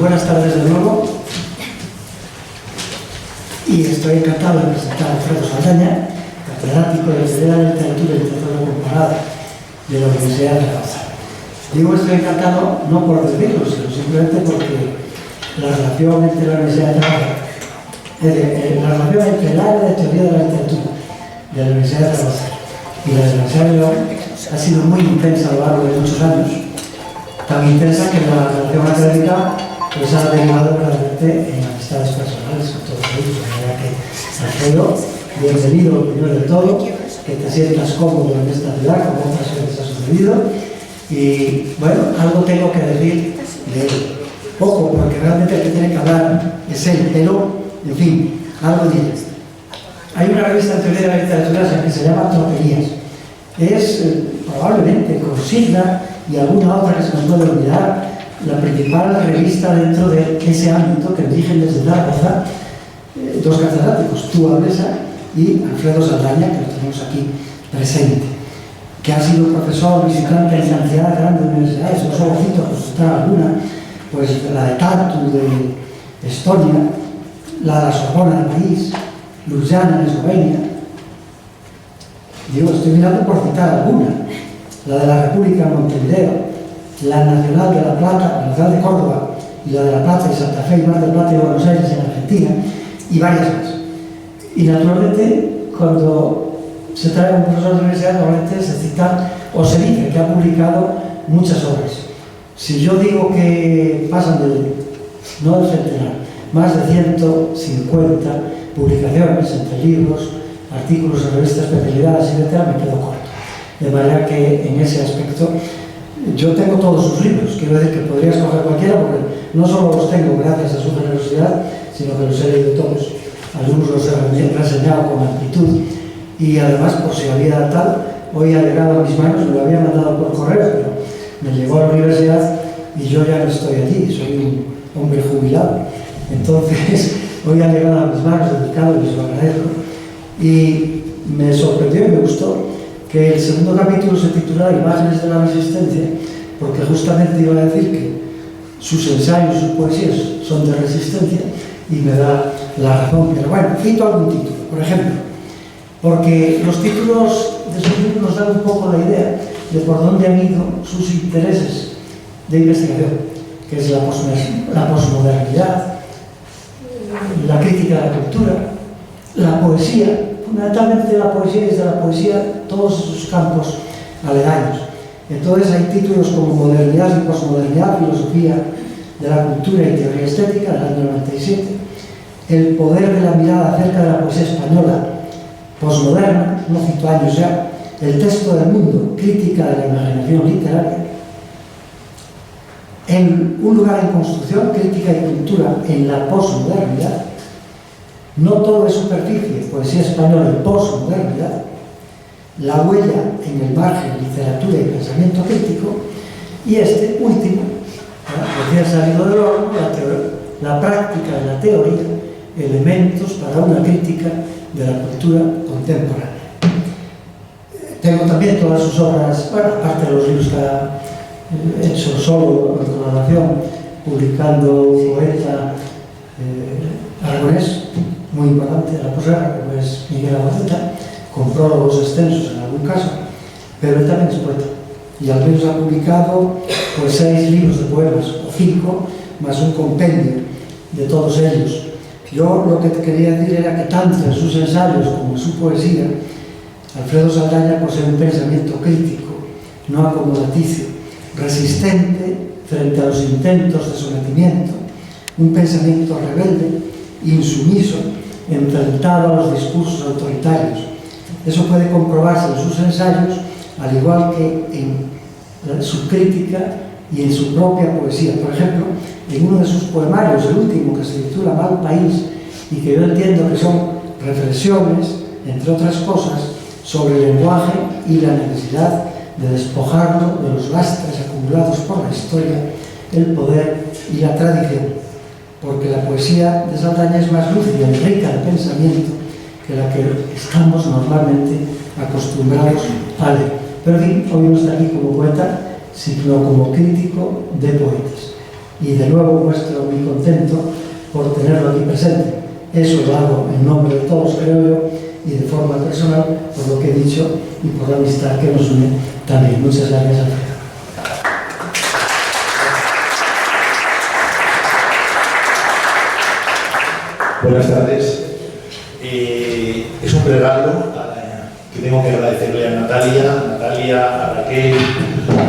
buenas tardes de nuevo, y estoy encantado de presentar a Alfredo Saldaña, catedrático de Teoría de la Literatura y Literatura Comparada de la Universidad de Zaragoza. Digo estoy encantado no por decirlo, sino simplemente porque la relación entre la Universidad de Zaragoza, la relación entre el área de Teoría de la Literatura de la Universidad de Zaragoza y la de la Universidad de León ha sido muy intensa a lo largo de muchos años, tan intensa que la relación académica pues ha derivado verdaderamente en amistades personales con todos ellos. De manera que, Alfredo, bienvenido primero de todo, que te sientas cómodo en esta ciudad, como otras veces ha sucedido. Y bueno, algo tengo que decir de él. Poco, porque realmente el que tiene que hablar es él, pero, en fin, algo diré. Hay una revista en teoría de la literatura que se llama Tropelías. Es probablemente consigna y alguna otra que se nos puede olvidar, la principal revista dentro de ese ámbito que dirigen desde Zaragoza dos catedráticos, tú, Ablesa, y Alfredo Saldaña, que lo tenemos aquí presente, que ha sido profesor visitante en cantidad de grandes universidades. No solo cito, por citar alguna, pues la de Tartu de Estonia, la de la Sorbona de París, Ljubljana en Eslovenia. Digo, estoy mirando por citar alguna, la de la República en Montevideo, la Nacional de La Plata, la Nacional de Córdoba, y la de La Plata y Santa Fe y Mar del Plata y Buenos Aires en Argentina, y varias más. Y naturalmente, cuando se trae un profesor de universidad, normalmente se cita o se dice que ha publicado muchas obras. Si yo digo que pasan no del centenar, más de 150 publicaciones entre libros, artículos en revistas, especialidades, etc., me quedo corto. De manera que en ese aspecto yo tengo todos sus libros. Quiero decir que podría escoger cualquiera, porque no solo los tengo gracias a su generosidad, sino que los he leído todos. Algunos los he reseñado con amplitud, y además, por si había tal, hoy ha llegado a mis manos, me lo había mandado por correo, pero me llegó a la universidad y yo ya no estoy allí, soy un hombre jubilado. Entonces, hoy ha llegado a mis manos dedicado y se lo agradezco. Y me sorprendió y me gustó que el segundo capítulo se titula Imágenes de la Resistencia, porque justamente iba a decir que sus ensayos, sus poesías son de resistencia, y me da la razón. Pero bueno, cito algún título, por ejemplo, porque los títulos de sus libros nos dan un poco la idea de por dónde han ido sus intereses de investigación, que es la posmodernidad, la crítica de la cultura, la poesía, fundamentalmente la poesía, y desde la poesía todos esos campos aledaños. Entonces hay títulos como Modernidad y Posmodernidad, Filosofía de la Cultura y Teoría Estética, del año 97, El poder de la mirada acerca de la poesía española posmoderna, no cito años ya, El texto del mundo, crítica de la imaginación literaria, Un lugar en construcción, crítica y cultura en la posmodernidad, No todo es superficie, poesía española y posmodernidad, La huella en el margen, literatura y pensamiento crítico, y este último, recién salido del horno, la práctica de la teoría, elementos para una crítica de la cultura contemporánea. Tengo también todas sus obras, bueno, aparte de los libros que ha hecho solo en colaboración, publicando un poeta aragonés muy importante de la posguerra, como es Miguel Albacete, con prólogos extensos en algún caso, pero él también es poeta, y al menos ha publicado pues 6 libros de poemas, o 5, más un compendio de todos ellos. Yo lo que te quería decir era que tanto en sus ensayos como en su poesía, Alfredo Saldaña posee un pensamiento crítico, no acomodaticio, resistente frente a los intentos de sometimiento, un pensamiento rebelde, insumiso, enfrentado a los discursos autoritarios. Eso puede comprobarse en sus ensayos, al igual que en su crítica y en su propia poesía. Por ejemplo, en uno de sus poemarios, el último, que se titula Mal País, y que yo entiendo que son reflexiones, entre otras cosas, sobre el lenguaje y la necesidad de despojarlo de los lastres acumulados por la historia, el poder y la tradición, porque la poesía de Saldaña es más lúcida y rica de pensamiento que la que estamos normalmente acostumbrados a leer. Pero en fin, hoy no está aquí como poeta, sino como crítico de poetas. y de nuevo muestro mi contento por tenerlo aquí presente. Eso lo hago en nombre de todos, creo yo, y de forma personal, por lo que he dicho y por la amistad que nos une también. Muchas gracias, Alfredo. Buenas tardes. Es un regalo que tengo que agradecerle a Natalia, a Raquel,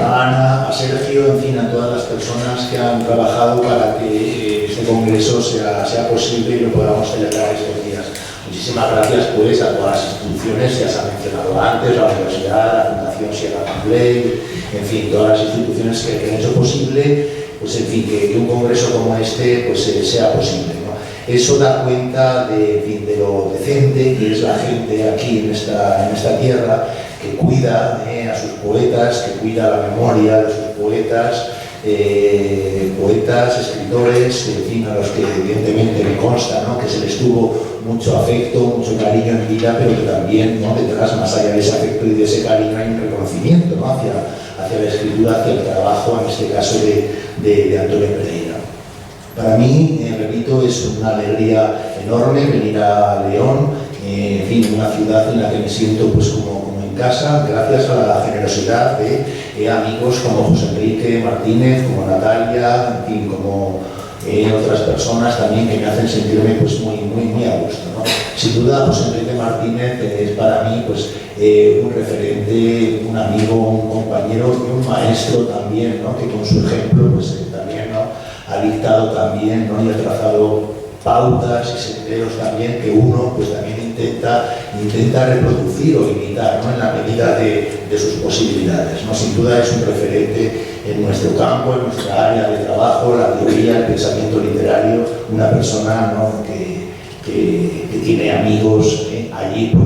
a Ana, a Sergio, en fin, a todas las personas que han trabajado para que este congreso sea posible y lo podamos celebrar estos días. Muchísimas gracias pues a todas las instituciones, ya se ha mencionado antes, la Universidad, la Fundación Sierra Pampley, en fin, todas las instituciones que han hecho posible, pues en fin, que un congreso como este pues sea posible, ¿no? Eso da cuenta de lo decente que es la gente aquí en esta tierra, que cuida a sus poetas, que cuida la memoria de sus poetas, escritores, en fin, a los que evidentemente me consta, ¿no?, que se les tuvo mucho afecto, mucho cariño en vida, pero que también, ¿no?, detrás, más allá de ese afecto y de ese cariño, hay un reconocimiento, ¿no?, hacia la escritura, hacia el trabajo, en este caso de Antonio Pereira. Para mí, repito, es una alegría enorme venir a León, en fin, una ciudad en la que me siento pues como en casa, gracias a la generosidad de amigos como José Enrique Martínez, como Natalia, en fin, como otras personas también que me hacen sentirme pues muy a gusto, ¿no? Sin duda, José Enrique Martínez es para mí pues un referente, un amigo, un compañero y un maestro también, ¿no?, que con su ejemplo pues también, ¿no?, ha dictado también, ¿no?, y ha trazado pautas y senderos también que uno pues también intenta reproducir o imitar, ¿no?, en la medida de sus posibilidades, ¿no? Sin duda es un referente en nuestro campo, en nuestra área de trabajo, la teoría, el pensamiento literario, una persona, ¿no?, que tiene amigos allí por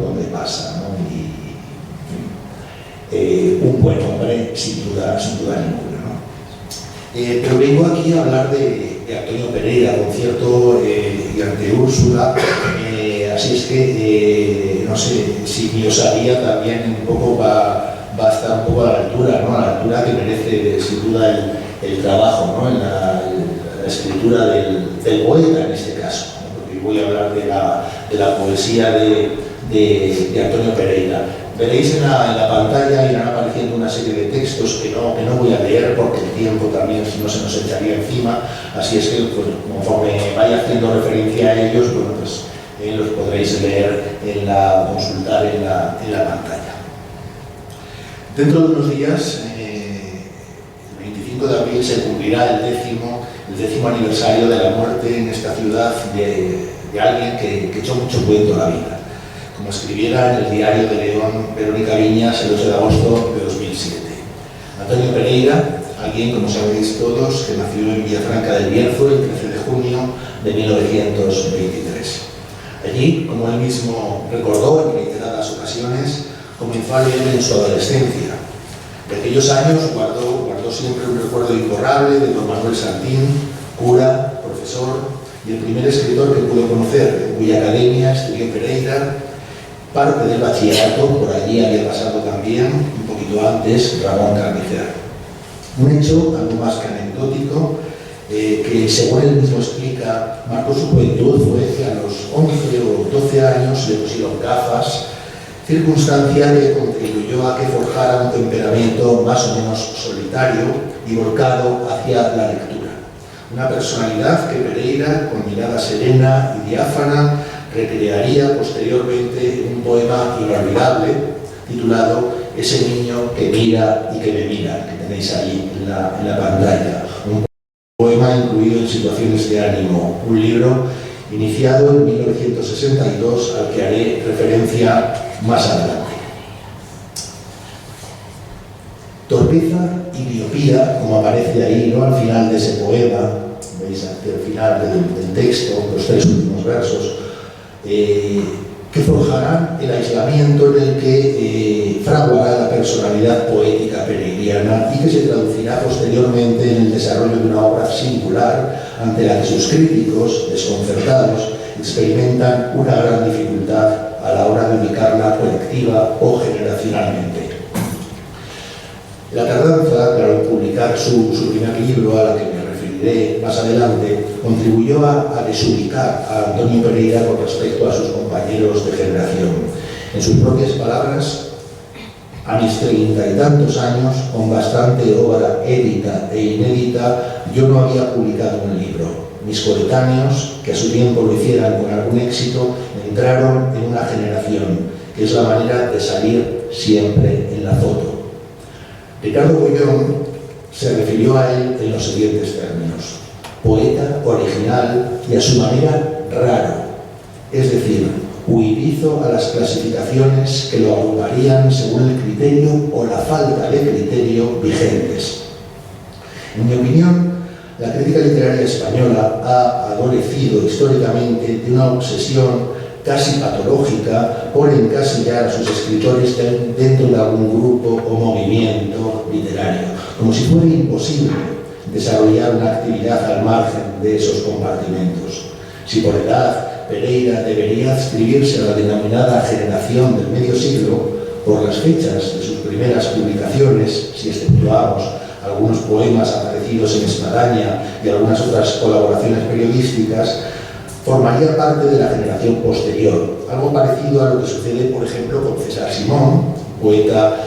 donde pasa, ¿no? Y un buen hombre sin duda ninguna, ¿no? Pero vengo aquí a hablar de Antonio Pereira, concierto y ante Úrsula, así es que no sé si mi osadía también un poco va a estar un poco a la altura, ¿no?, a la altura que merece sin duda el trabajo, ¿no?, en la escritura del poeta en este caso, ¿no?, porque voy a hablar de la poesía de Antonio Pereira. Veréis en la pantalla irán apareciendo una serie de textos que no voy a leer porque el tiempo también si no se nos echaría encima, así es que pues, conforme vaya haciendo referencia a ellos, bueno, pues los podréis leer consultar en la pantalla. Dentro de unos días, el 25 de abril, se cumplirá el décimo aniversario de la muerte en esta ciudad de alguien que echó mucho cuento a la vida. Como escribiera en el Diario de León Verónica Viñas el 8 de agosto de 2007. Antonio Pereira, alguien, como sabéis todos, que nació en Villafranca del Bierzo el 13 de junio de 1923. Allí, como él mismo recordó en reiteradas ocasiones, comenzó a leer en su adolescencia. De aquellos años guardó siempre un recuerdo imborrable de don Manuel Santín, cura, profesor y el primer escritor que pudo conocer, en cuya academia estudió Pereira. Parte del bachillerato, por allí había pasado también, un poquito antes, Ramón Carnicer. Un hecho algo más que anecdótico, que según él mismo explica, marcó su juventud, fue que a los 11 o 12 años le pusieron gafas, circunstancia que contribuyó a que forjara un temperamento más o menos solitario y volcado hacia la lectura. Una personalidad que Pereira, con mirada serena y diáfana, recrearía posteriormente un poema inolvidable titulado Ese niño que mira y que me mira, que tenéis ahí en la pantalla. Un poema incluido en Situaciones de ánimo, un libro iniciado en 1962 al que haré referencia más adelante. Torpeza y miopía, como aparece ahí, ¿no?, al final de ese poema, veis hacia el final del texto, los 3 últimos versos, que forjarán el aislamiento en el que fraguará la personalidad poética pereiriana y que se traducirá posteriormente en el desarrollo de una obra singular ante la que sus críticos, desconcertados, experimentan una gran dificultad a la hora de ubicarla colectiva o generacionalmente. La tardanza, claro, en publicar su primer libro, a la que me diré más adelante, contribuyó a desubicar a Antonio Pereira con respecto a sus compañeros de generación. En sus propias palabras, a mis 30 y tantos años, con bastante obra édita e inédita, yo no había publicado un libro. Mis coetáneos, que a su tiempo lo hicieran con algún éxito, entraron en una generación, que es la manera de salir siempre en la foto. Ricardo Bollón se refirió a él en los siguientes términos: poeta, original y a su manera raro, es decir, huidizo a las clasificaciones que lo agruparían según el criterio o la falta de criterio vigentes. En mi opinión, la crítica literaria española ha adolecido históricamente de una obsesión casi patológica por encasillar a sus escritores dentro de algún grupo o movimiento literario, como si fuera imposible desarrollar una actividad al margen de esos compartimentos. Si por edad Pereira debería adscribirse a la denominada generación del medio siglo, por las fechas de sus primeras publicaciones, si exceptuamos algunos poemas aparecidos en Espadaña y algunas otras colaboraciones periodísticas, formaría parte de la generación posterior, algo parecido a lo que sucede, por ejemplo, con César Simón, poeta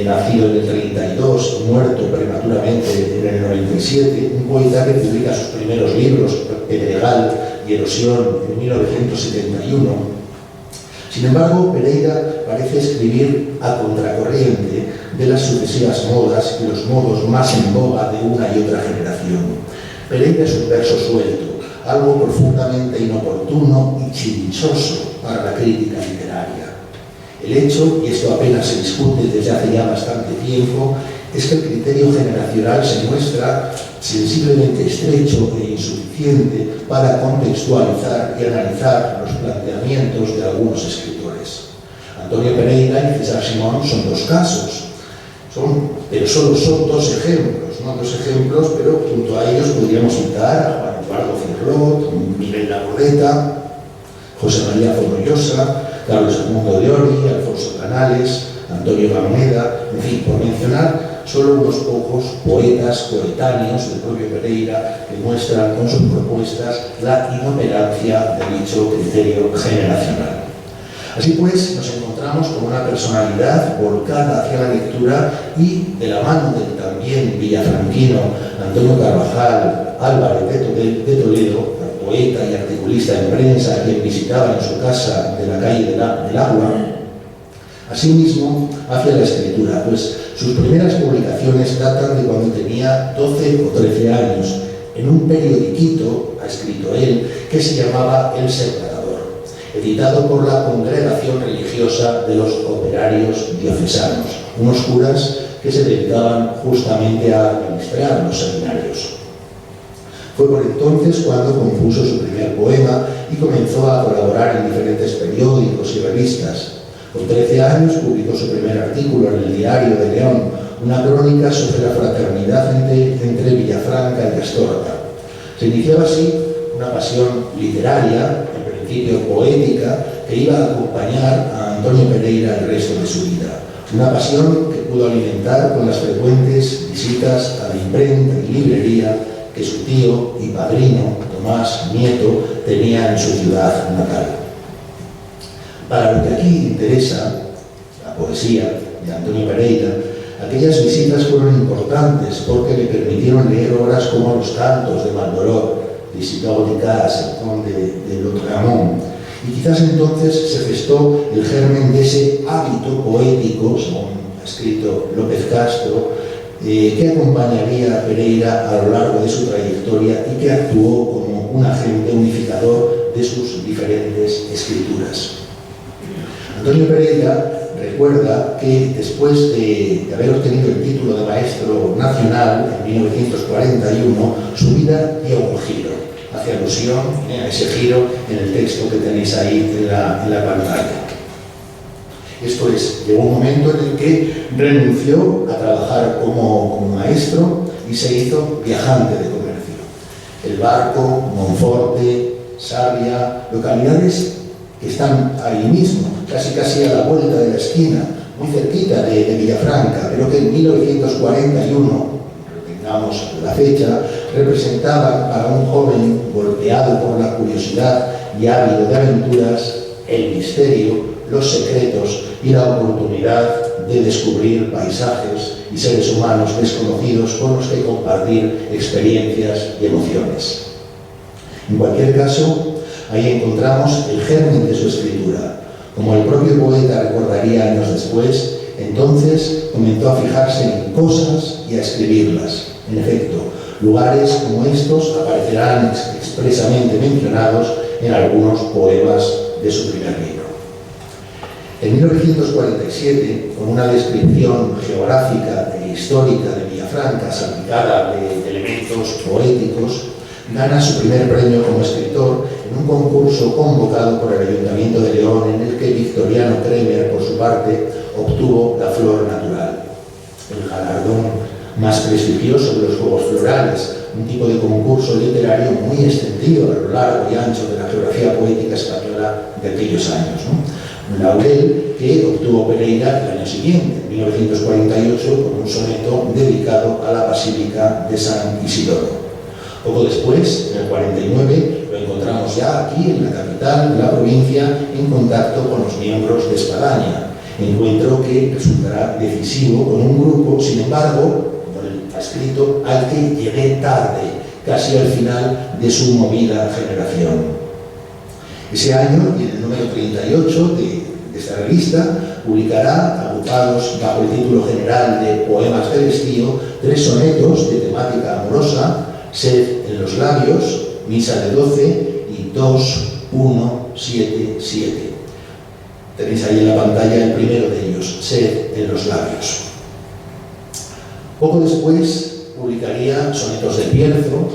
nacido en el 32 y muerto prematuramente en el 97, un poeta que publica sus primeros libros, Pedregal y Erosión, en 1971. Sin embargo, Pereira parece escribir a contracorriente de las sucesivas modas y los modos más en boga de una y otra generación. Pereira es un verso suelto, algo profundamente inoportuno y chinchoso para la crítica literaria. El hecho, y esto apenas se discute desde hace ya bastante tiempo, es que el criterio generacional se muestra sensiblemente estrecho e insuficiente para contextualizar y analizar los planteamientos de algunos escritores. Antonio Pereira y César Simón son dos casos, pero solo son dos ejemplos, ¿no? Dos ejemplos, pero junto a ellos podríamos citar a Juan Eduardo Cirlot, Miguel Labordeta, José María Fonollosa, Carlos Edmundo de Ori, Alfonso Canales, Antonio Gameda, en fin, por mencionar solo unos pocos poetas coetáneos del propio Pereira que muestran con sus propuestas la inoperancia de dicho criterio generacional. Así pues, nos encontramos con una personalidad volcada hacia la lectura y, de la mano del también villafranquino Antonio Carvajal Álvarez de Toledo, poeta y articulista en prensa, a quien visitaba en su casa de la calle del Agua, asimismo hacia la escritura, pues sus primeras publicaciones datan de cuando tenía 12 o 13 años, en un periodiquito, ha escrito él, que se llamaba El Separador, editado por la Congregación Religiosa de los Operarios Diocesanos, unos curas que se dedicaban justamente a administrar los seminarios. Fue por entonces cuando compuso su primer poema y comenzó a colaborar en diferentes periódicos y revistas. Con 13 años publicó su primer artículo en el Diario de León, una crónica sobre la fraternidad entre Villafranca y Astorga. Se iniciaba así una pasión literaria, en principio poética, que iba a acompañar a Antonio Pereira el resto de su vida. Una pasión que pudo alimentar con las frecuentes visitas a la imprenta y librería que su tío y padrino, Tomás Nieto, tenía en su ciudad natal. Para lo que aquí interesa, la poesía de Antonio Pereira, aquellas visitas fueron importantes porque le permitieron leer obras como Los cantos de Maldoror, de Isidore Dicas, el conde de Lautréamont, y quizás entonces se gestó el germen de ese hábito poético, según ha escrito López Castro, que acompañaría a Pereira a lo largo de su trayectoria y que actuó como un agente unificador de sus diferentes escrituras. Antonio Pereira recuerda que después de haber obtenido el título de maestro nacional en 1941, su vida dio un giro, hace alusión a ese giro en el texto que tenéis ahí en la pantalla. Esto es, llegó un momento en el que renunció a trabajar como maestro y se hizo viajante de comercio. El Barco, Monforte, Sarria, localidades que están ahí mismo, casi a la vuelta de la esquina, muy cerquita de Villafranca, pero que en 1941, tengamos la fecha, representaban para un joven golpeado por la curiosidad y ávido de aventuras el misterio, los secretos y la oportunidad de descubrir paisajes y seres humanos desconocidos con los que compartir experiencias y emociones. En cualquier caso, ahí encontramos el germen de su escritura. Como el propio poeta recordaría años después, entonces comenzó a fijarse en cosas y a escribirlas. En efecto, lugares como estos aparecerán expresamente mencionados en algunos poemas de su primer libro. En 1947, con una descripción geográfica e histórica de Villafranca salpicada de elementos poéticos, gana su primer premio como escritor en un concurso convocado por el Ayuntamiento de León, en el que Victoriano Kremer, por su parte, obtuvo la flor natural, el galardón más prestigioso de los Juegos Florales, un tipo de concurso literario muy extendido a lo largo y ancho de la geografía poética española de aquellos años, ¿no? Un laurel que obtuvo Pereira el año siguiente, en 1948, con un soneto dedicado a la Basílica de San Isidoro. Poco después, en el 49, lo encontramos ya aquí, en la capital de la provincia, en contacto con los miembros de Espadaña, encuentro que resultará decisivo con un grupo, sin embargo, como él ha escrito, al que llegué tarde, casi al final de su movida generación. Ese año, y en el número 38 de esta revista, publicará, agrupados bajo el título general de Poemas del Estío, 3 sonetos de temática amorosa: Sed en los labios, Misa de 12 y 2, 1, 7, 7. Tenéis ahí en la pantalla el primero de ellos, Sed en los labios. Poco después publicaría Sonetos del Bierzo,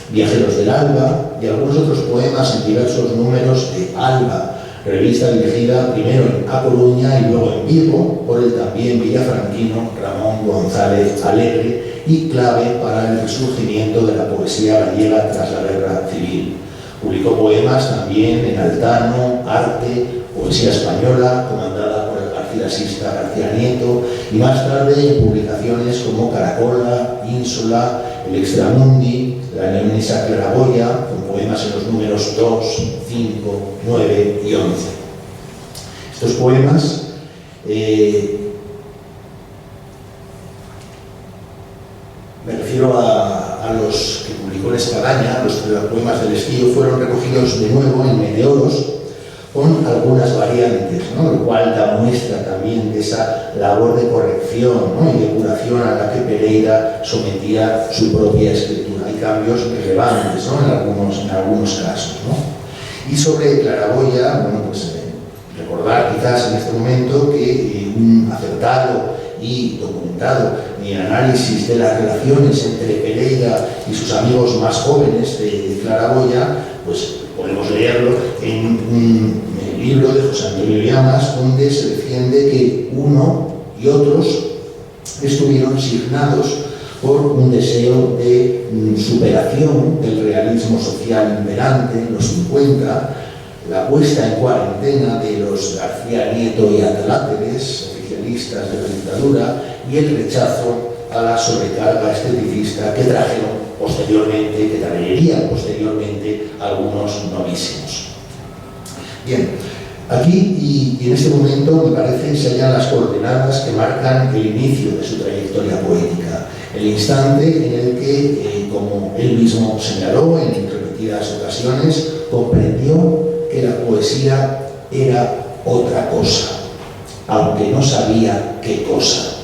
Viajeros del Alba y algunos otros poemas en diversos números de Alba, revista dirigida primero en A Coruña y luego en Vigo por el también villafranquino Ramón González Alegre, y clave para el resurgimiento de la poesía gallega tras la Guerra Civil. Publicó poemas también en Altano, Arte, Poesía Española, comandada por el garcilasista García Nieto, y más tarde en publicaciones como Caracola, Ínsula, El Extramundi, la leonesa Claraboya, con poemas en los números 2, 5, 9 y 11. Estos poemas me refiero a los que publicó en Espadaña, los poemas del Estío, fueron recogidos de nuevo en Meteoros con algunas variantes, ¿no? Lo cual da muestra también de esa labor de corrección, ¿no? Y de curación a la que Pereira sometía su propia escritura. Hay cambios relevantes, ¿no? en algunos casos, ¿no? Y sobre Claraboya, bueno, pues recordar quizás en este momento que un acertado y documentado análisis de las relaciones entre Pereira y sus amigos más jóvenes de Claraboya, pues podemos leerlo en el libro de José Antonio Llamas, donde se defiende que uno y otros estuvieron signados por un deseo de superación del realismo social imperante en los 50, la puesta en cuarentena de los García Nieto y Ataláteres, oficialistas de la dictadura, y el rechazo a la sobrecarga esteticista que traerían posteriormente algunos novísimos. Bien, aquí y en este momento me parece se hallan las coordenadas que marcan el inicio de su trayectoria poética, el instante en el que, como él mismo señaló en repetidas ocasiones, comprendió que la poesía era otra cosa, aunque no sabía qué cosa.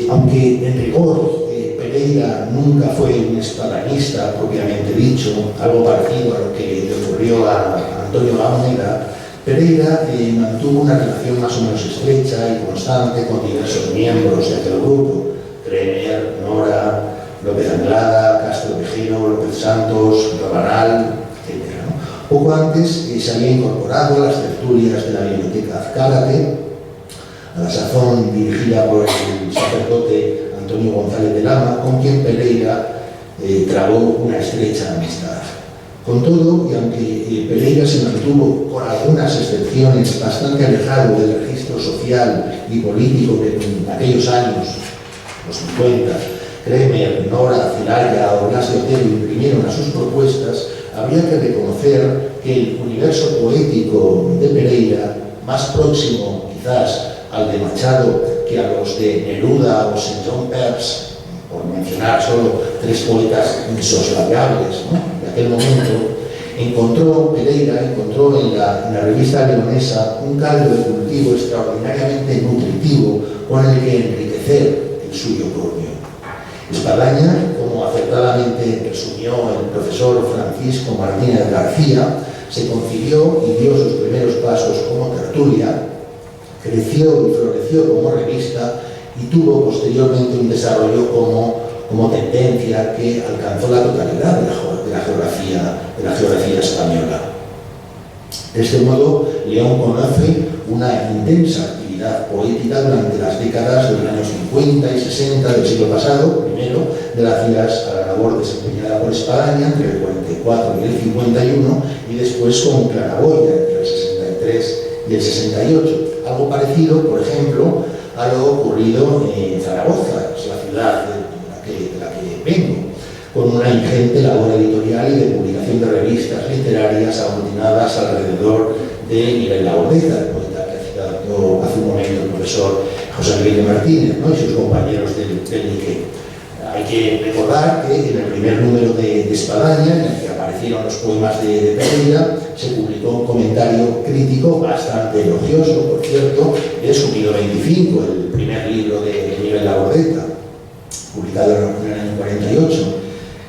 Aunque en rigor Pereira nunca fue un espadañista propiamente dicho, algo parecido a lo que le ocurrió a Antonio Gamoneda, Pereira mantuvo una relación más o menos estrecha y constante con diversos miembros de aquel grupo: Kremer, Nora, López Anglada, Castro Vejero, López Santos, Rabanal, etc. Poco antes se había incorporado a las tertulias de la Biblioteca Azcárate, a la sazón dirigida por el sacerdote Antonio González de Lama, con quien Pereira trabó una estrecha amistad. Con todo, y aunque Pereira se mantuvo, con algunas excepciones, bastante alejado del registro social y político que en aquellos años, los 50, Kremer, Nora, Celaya o Blas de Otero imprimieron a sus propuestas, habría que reconocer que el universo poético de Pereira, más próximo quizás al de Machado que a los de Neruda o St. John Perse, por mencionar solo tres poetas insoslayables, ¿no?, de aquel momento, Pereira encontró en la revista leonesa un caldo de cultivo extraordinariamente nutritivo con el que enriquecer el suyo propio. Espadaña, como acertadamente presumió el profesor Francisco Martínez García, se concibió y dio sus primeros pasos como tertulia, creció y floreció como revista y tuvo posteriormente un desarrollo como tendencia que alcanzó la totalidad de la geografía española. De este modo, León conoce una intensa actividad poética durante las décadas de los años 50 y 60 del siglo pasado, primero gracias a la labor desempeñada por Espadaña entre el 44 y el 51 y después con Claraboya entre el 63 y el 68. Algo parecido, por ejemplo, a lo ocurrido en Zaragoza, es la ciudad de la que vengo, con una ingente labor editorial y de publicación de revistas literarias aglutinadas alrededor de Miguel Labordeta, el poeta que ha citado hace un momento el profesor José Miguel Martínez, ¿no?, y sus compañeros del Nique. Hay que recordar que en el primer número de Espadaña, en el que aparecieron los poemas de Pereira, se publicó un comentario crítico bastante elogioso, por cierto, de su Nido 25, el primer libro de Miguel Labordeta, publicado en el año 48,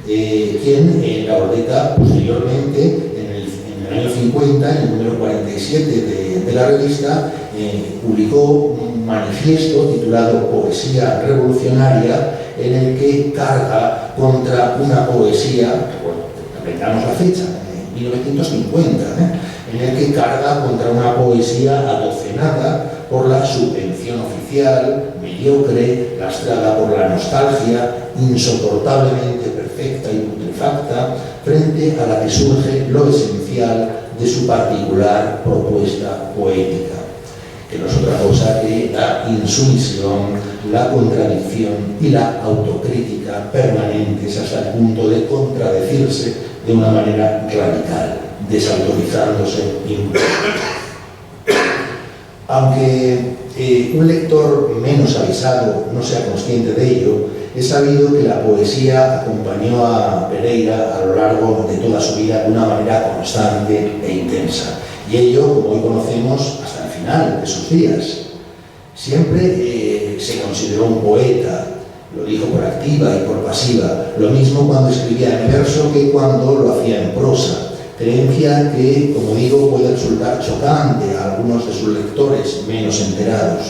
quien Labordeta posteriormente, en el año 50, en el número 47 de la revista, publicó un manifiesto titulado Poesía Revolucionaria, en el que carga contra una poesía, bueno, aprendamos la fecha, 1950, en el que carga contra una poesía adocenada por la subvención oficial, mediocre, lastrada por la nostalgia, insoportablemente perfecta y putrefacta, frente a la que surge lo esencial de su particular propuesta poética, que no es otra cosa que la insumisión, la contradicción y la autocrítica permanentes hasta el punto de contradecirse de una manera radical, desautorizándose incluso. Aunque un lector menos avisado no sea consciente de ello, es sabido que la poesía acompañó a Pereira a lo largo de toda su vida de una manera constante e intensa. Y ello, como hoy conocemos, hasta el final de sus días. Siempre se consideró un poeta, lo dijo por activa y por pasiva, lo mismo cuando escribía en verso que cuando lo hacía en prosa. Creencia que, como digo, puede resultar chocante a algunos de sus lectores menos enterados.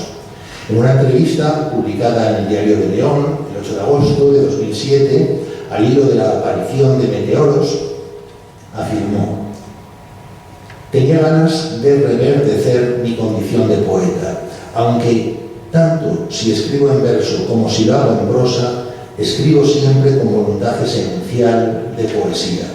En una entrevista publicada en el Diario de León, el 8 de agosto de 2007, al hilo de la aparición de meteoros, afirmó: «Tenía ganas de reverdecer mi condición de poeta, aunque tanto si escribo en verso como si lo hago en prosa, escribo siempre con voluntad esencial de poesía».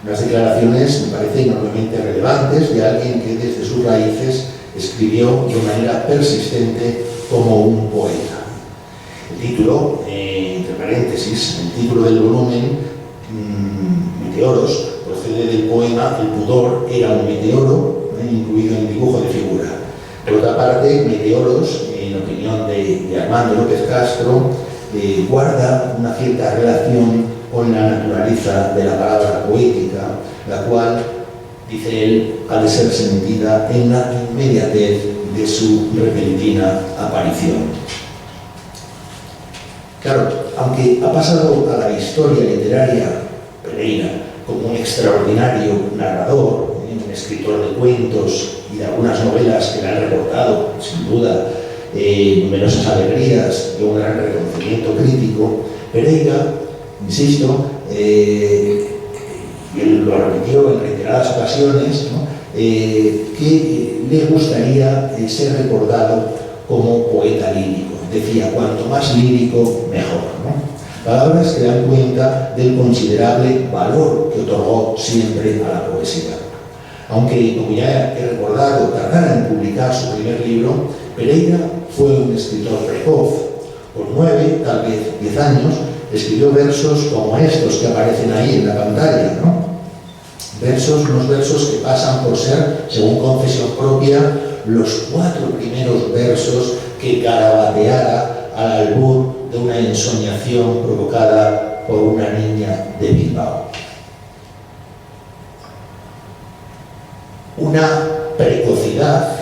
Unas declaraciones, me parece, enormemente relevantes de alguien que desde sus raíces escribió de manera persistente como un poeta. El título, entre paréntesis, el título del volumen, Meteoros, procede del poema El pudor era un meteoro, incluido en dibujo de figura. Por otra parte, Meteoros, en opinión de Armando López Castro, guarda una cierta relación con la naturaleza de la palabra poética, la cual, dice él, ha de ser sentida en la inmediatez de su repentina aparición. Claro, aunque ha pasado a la historia literaria Pereira como un extraordinario narrador, un escritor de cuentos y de algunas novelas que le han reportado, sin duda, numerosas alegrías y un gran reconocimiento crítico, Pereira, insisto, y él lo repitió en reiteradas ocasiones, ¿no?, que le gustaría ser recordado como poeta lírico. Decía, cuanto más lírico, mejor, ¿no? Palabras que dan cuenta del considerable valor que otorgó siempre a la poesía. Aunque, como ya he recordado, tardara en publicar su primer libro, Pereira fue un escritor precoz, Con 9, tal vez 10 años, escribió versos como estos que aparecen ahí en la pantalla, ¿no? Unos versos que pasan por ser, según confesión propia, los 4 primeros versos que garabateara al albur de una ensoñación provocada por una niña de Bilbao. Una precocidad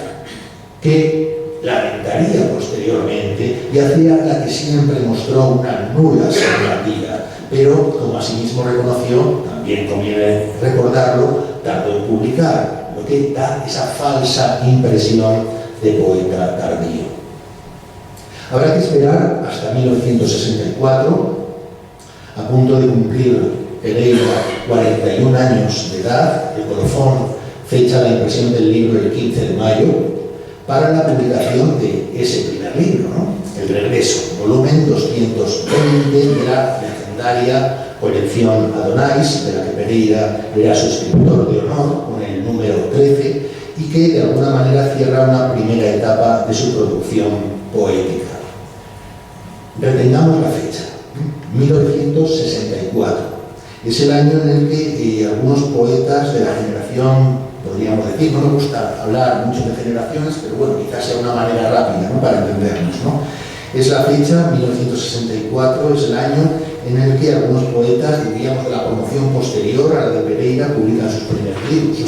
que lamentaría posteriormente y hacia la que siempre mostró una nula simpatía, pero, como asimismo reconoció, también conviene recordarlo, tardó en publicar, lo que da esa falsa impresión de poeta tardío. Habrá que esperar hasta 1964, a punto de cumplir Pereira 41 años de edad, el colofón fecha la impresión del libro el 15 de mayo, para la publicación de ese primer libro, ¿no? El Regreso, volumen 220 de la legendaria colección Adonais, de la que Pereira era suscriptor de honor, con el número 13, y que de alguna manera cierra una primera etapa de su producción poética. Retengamos la fecha, 1964. Es el año en el que algunos poetas de la generación, podríamos decir, no me gusta hablar mucho de generaciones, pero bueno, quizás sea una manera rápida, ¿no?, para entendernos, ¿no? Es la fecha, 1964, es el año en el que algunos poetas, diríamos de la promoción posterior a la de Pereira, publican sus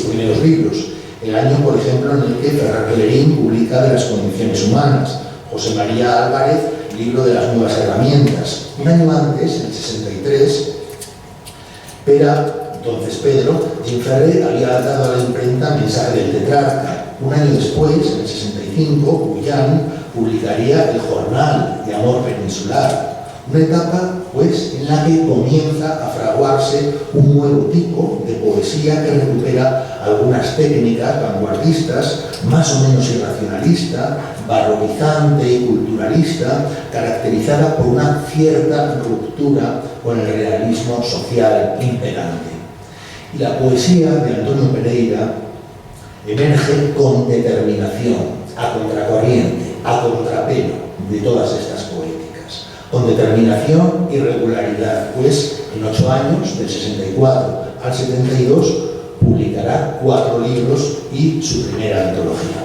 primeros libros. El año, por ejemplo, en el que Ferran Pellerín publica De las condiciones humanas, José María Álvarez, libro de las nuevas herramientas. Un año antes, en el 63, entonces Pedro Gimferrer había dado a la imprenta Mensaje del Tetrarca. Un año después, en el 65, Ullán publicaría El Jornal de Amor Peninsular. Una etapa, pues, en la que comienza a fraguarse un nuevo tipo de poesía que recupera algunas técnicas vanguardistas, más o menos irracionalista, barroquizante y culturalista, caracterizada por una cierta ruptura con el realismo social imperante. Y la poesía de Antonio Pereira emerge con determinación, a contracorriente, a contrapelo de todas estas poéticas, con determinación y regularidad, pues en 8 años, del 64 al 72, publicará 4 libros y su primera antología.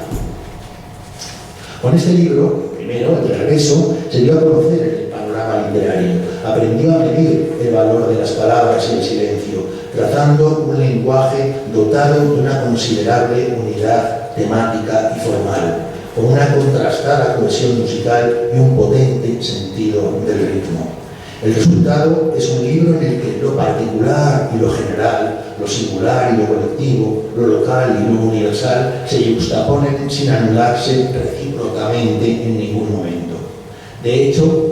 Con este libro, el primero, El Regreso, se dio a conocer el panorama literario, aprendió a medir el valor de las palabras y el silencio, trazando un lenguaje dotado de una considerable unidad temática y formal, con una contrastada cohesión musical y un potente sentido del ritmo. El resultado es un libro en el que lo particular y lo general, lo singular y lo colectivo, lo local y lo universal se yuxtaponen sin anularse recíprocamente en ningún momento. De hecho,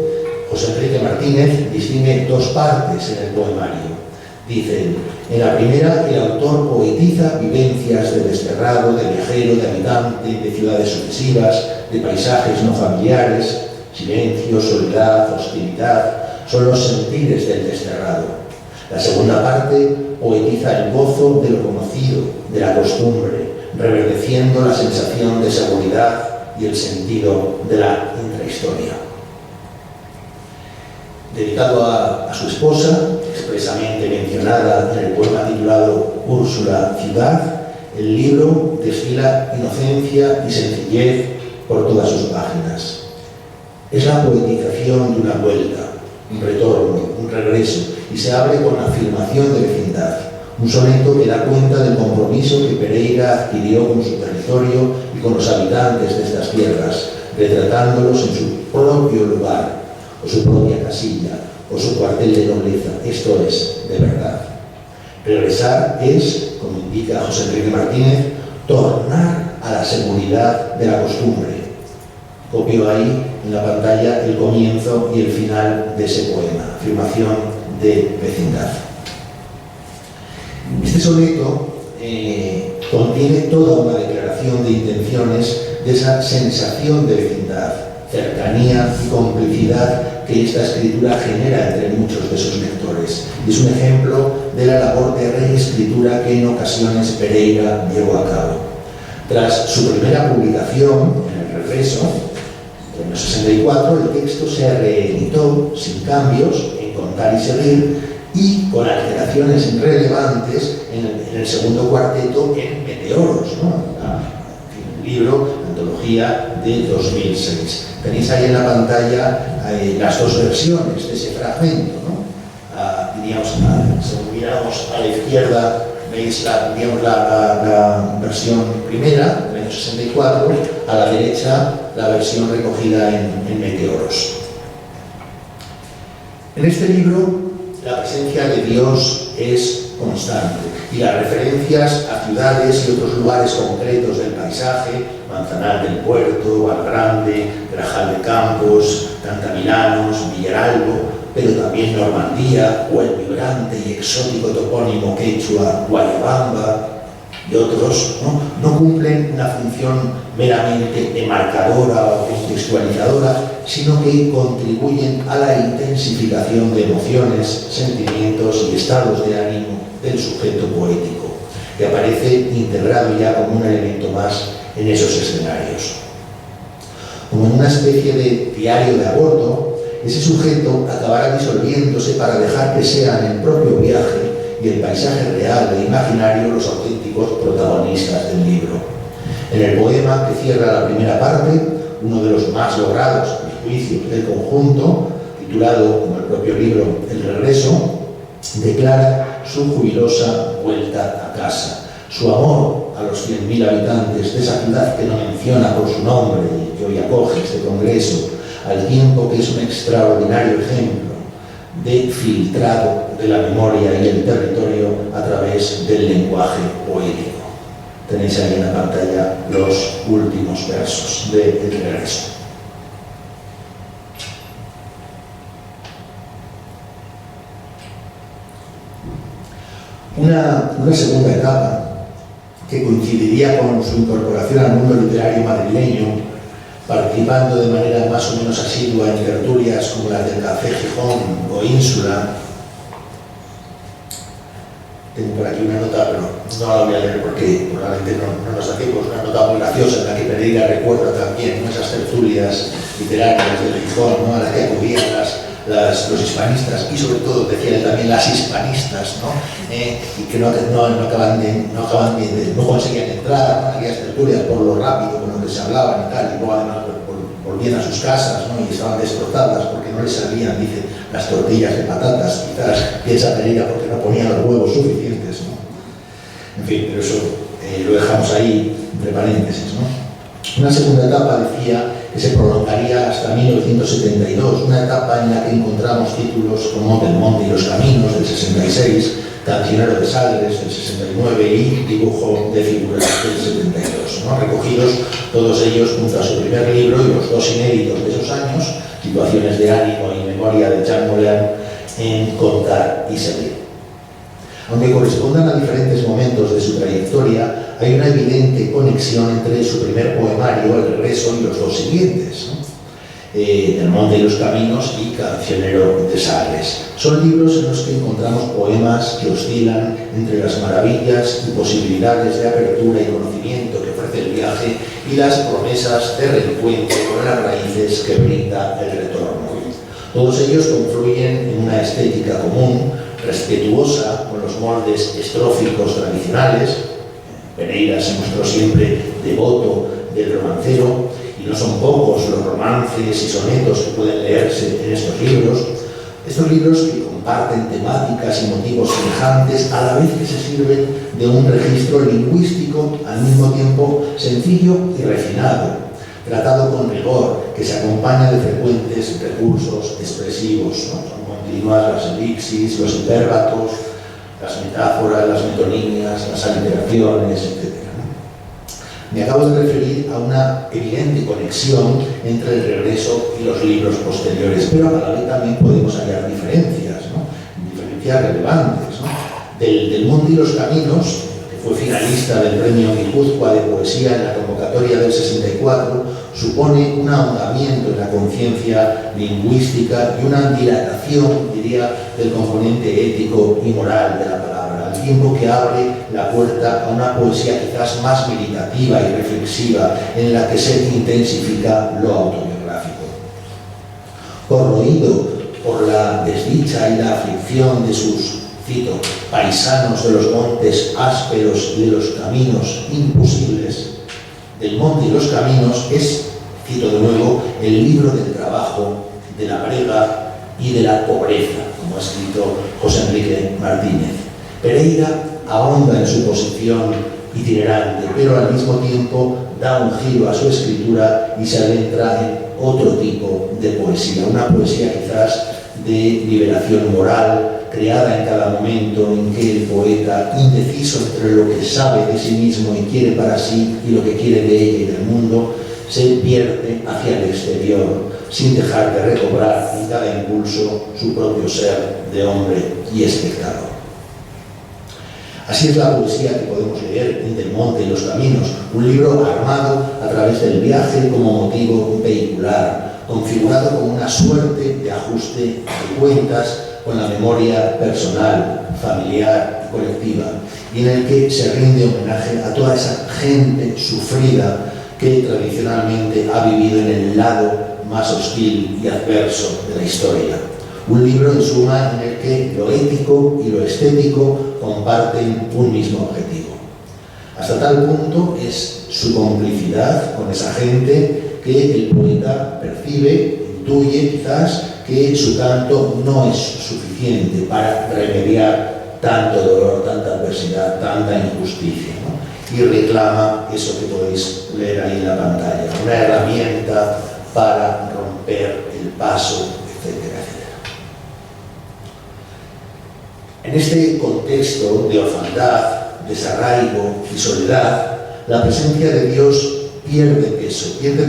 José Enrique Martínez distingue 2 partes en el poemario. Dicen, en la primera el autor poetiza vivencias de desterrado, de viajero, de habitante, de ciudades sucesivas, de paisajes no familiares, silencio, soledad, hostilidad, son los sentires del desterrado. La segunda parte poetiza el gozo de lo conocido, de la costumbre, reverdeciendo la sensación de seguridad y el sentido de la intrahistoria. Dedicado a su esposa, expresamente mencionada en el poema titulado Úrsula Ciudad, el libro desfila inocencia y sencillez por todas sus páginas. Es la poetización de una vuelta, un retorno, un regreso, y se abre con afirmación de vecindad, un soneto que da cuenta del compromiso que Pereira adquirió con su territorio y con los habitantes de estas tierras, retratándolos en su propio lugar, o su propia casilla, o su cuartel de nobleza. Esto es de verdad. Regresar es, como indica José Enrique Martínez, tornar a la seguridad de la costumbre. Copio ahí en la pantalla el comienzo y el final de ese poema, afirmación de vecindad. Este soneto contiene toda una declaración de intenciones de esa sensación de vecindad, cercanía y complicidad que esta escritura genera entre muchos de sus lectores. Es un ejemplo de la labor de reescritura que en ocasiones Pereira llevó a cabo. Tras su primera publicación, en El Regreso, En el 64 el texto se reeditó sin cambios en Contar y Seguir y con alteraciones relevantes en el segundo cuarteto en Meteoros, ¿no? Un libro, antología de 2006. Tenéis ahí en la pantalla las dos versiones de ese fragmento, ¿no? Si miramos a la izquierda, veis la versión primera, del año 64, a la derecha la versión recogida en Meteoros. En este libro la presencia de Dios es constante y las referencias a ciudades y otros lugares concretos del paisaje, Manzanar del Puerto, Valgrande, Grajal de Campos, Cantamilanos, Villaralbo, pero también Normandía o el vibrante y exótico topónimo quechua Guayabamba y otros, no cumplen una función meramente demarcadora o contextualizadora, sino que contribuyen a la intensificación de emociones, sentimientos y estados de ánimo del sujeto poético, que aparece integrado ya como un elemento más en esos escenarios. Como en una especie de diario de a bordo, ese sujeto acabará disolviéndose para dejar que sean el propio viaje y el paisaje real e imaginario los auténticos protagonistas del libro. En el poema que cierra la primera parte, uno de los más logrados, a mi juicio, del conjunto, titulado, como el propio libro, El regreso, declara su jubilosa vuelta a casa, su amor a los 100.000 habitantes de esa ciudad que no menciona por su nombre y que hoy acoge este congreso, al tiempo que es un extraordinario ejemplo de filtrado de la memoria y el territorio a través del lenguaje poético. Tenéis ahí en la pantalla los últimos versos de El regreso. Una segunda etapa que coincidiría con su incorporación al mundo literario madrileño, participando de manera más o menos asidua en tertulias como las del Café Gijón o Ínsula. Tengo por aquí una nota, pero no la voy a leer porque probablemente no nos da tiempo. Es una nota muy graciosa en la que Pereira recuerda también, ¿no?, esas tertulias literarias del Gijón, ¿no?, a las que acudían los hispanistas y sobre todo, decía él también, las hispanistas, ¿no? Y que no conseguían entrar, ¿no?, a aquellas tertulias por lo rápido con lo que se hablaban y tal, y luego además volvían a sus casas, ¿no?, y estaban destrozadas porque no les salían, dice, las tortillas de patatas, quizás piensa Pereira porque no ponía los huevos suficientes, ¿no? En fin, pero eso lo dejamos ahí entre paréntesis, ¿no? Una segunda etapa, decía, que se prolongaría hasta 1972, una etapa en la que encontramos títulos como Del monte y los caminos, del 66, Cancionero de Sagres, del 69 y Dibujo de figuras, del 72, ¿no?, recogidos todos ellos junto a su primer libro y los dos inéditos de esos años, Situaciones de ánimo y memoria de Jean Moulin, en Contar y Seguir. Aunque correspondan a diferentes momentos de su trayectoria, hay una evidente conexión entre su primer poemario, El regreso, y los dos siguientes, ¿no?, Del monte y los caminos y Cancionero de Sagres. Son libros en los que encontramos poemas que oscilan entre las maravillas y posibilidades de apertura y conocimiento que ofrece el viaje y las promesas de reencuentro con las raíces que brinda el retorno. Todos ellos confluyen en una estética común, respetuosa con los moldes estróficos tradicionales. Pereira se mostró siempre devoto del romancero, y no son pocos los romances y sonetos que pueden leerse en estos libros que comparten temáticas y motivos semejantes, a la vez que se sirven de un registro lingüístico al mismo tiempo sencillo y refinado, tratado con rigor, que se acompaña de frecuentes recursos expresivos, ¿no? Son continuas las elipsis, los hipérbatos, las metáforas, las metonimias, las aliteraciones, etc. Me acabo de referir a una evidente conexión entre El regreso y los libros posteriores, pero a la vez también podemos hallar diferencias, ¿no?, diferencias relevantes, ¿no? Del monte y los caminos, que fue finalista del premio Guipúzcoa de poesía en la convocatoria del 64, supone un ahondamiento en la conciencia lingüística y una dilatación, diría, del componente ético y moral de la palabra, al tiempo que abre la puerta a una poesía quizás más meditativa y reflexiva, en la que se intensifica lo autobiográfico. corroído por la desdicha y la aflicción de sus, cito, paisanos de los montes ásperos y de los caminos imposibles, del monte y los caminos, es, cito de nuevo, el libro del trabajo, de la brega y de la pobreza, como ha escrito José Enrique Martínez. Pereira ahonda en su posición itinerante, pero al mismo tiempo da un giro a su escritura y se adentra en otro tipo de poesía, una poesía quizás de liberación moral, creada en cada momento en que el poeta, indeciso entre lo que sabe de sí mismo y quiere para sí y lo que quiere de ella y del mundo, se pierde hacia el exterior, sin dejar de recobrar en cada impulso su propio ser de hombre y espectador. Así es la poesía que podemos leer en Del monte y los caminos, un libro armado a través del viaje como motivo vehicular, configurado como una suerte de ajuste de cuentas con la memoria personal, familiar y colectiva, y en el que se rinde homenaje a toda esa gente sufrida que tradicionalmente ha vivido en el lado más hostil y adverso de la historia. Un libro, en suma, en el que lo ético y lo estético comparten un mismo objetivo. Hasta tal punto es su complicidad con esa gente que el poeta percibe, intuye quizás, que su canto no es suficiente para remediar tanto dolor, tanta adversidad, tanta injusticia, ¿no? Y reclama eso que podéis leer ahí en la pantalla, una herramienta para romper el paso, etcétera, etcétera. En este contexto de orfandad, desarraigo y soledad, la presencia de Dios pierde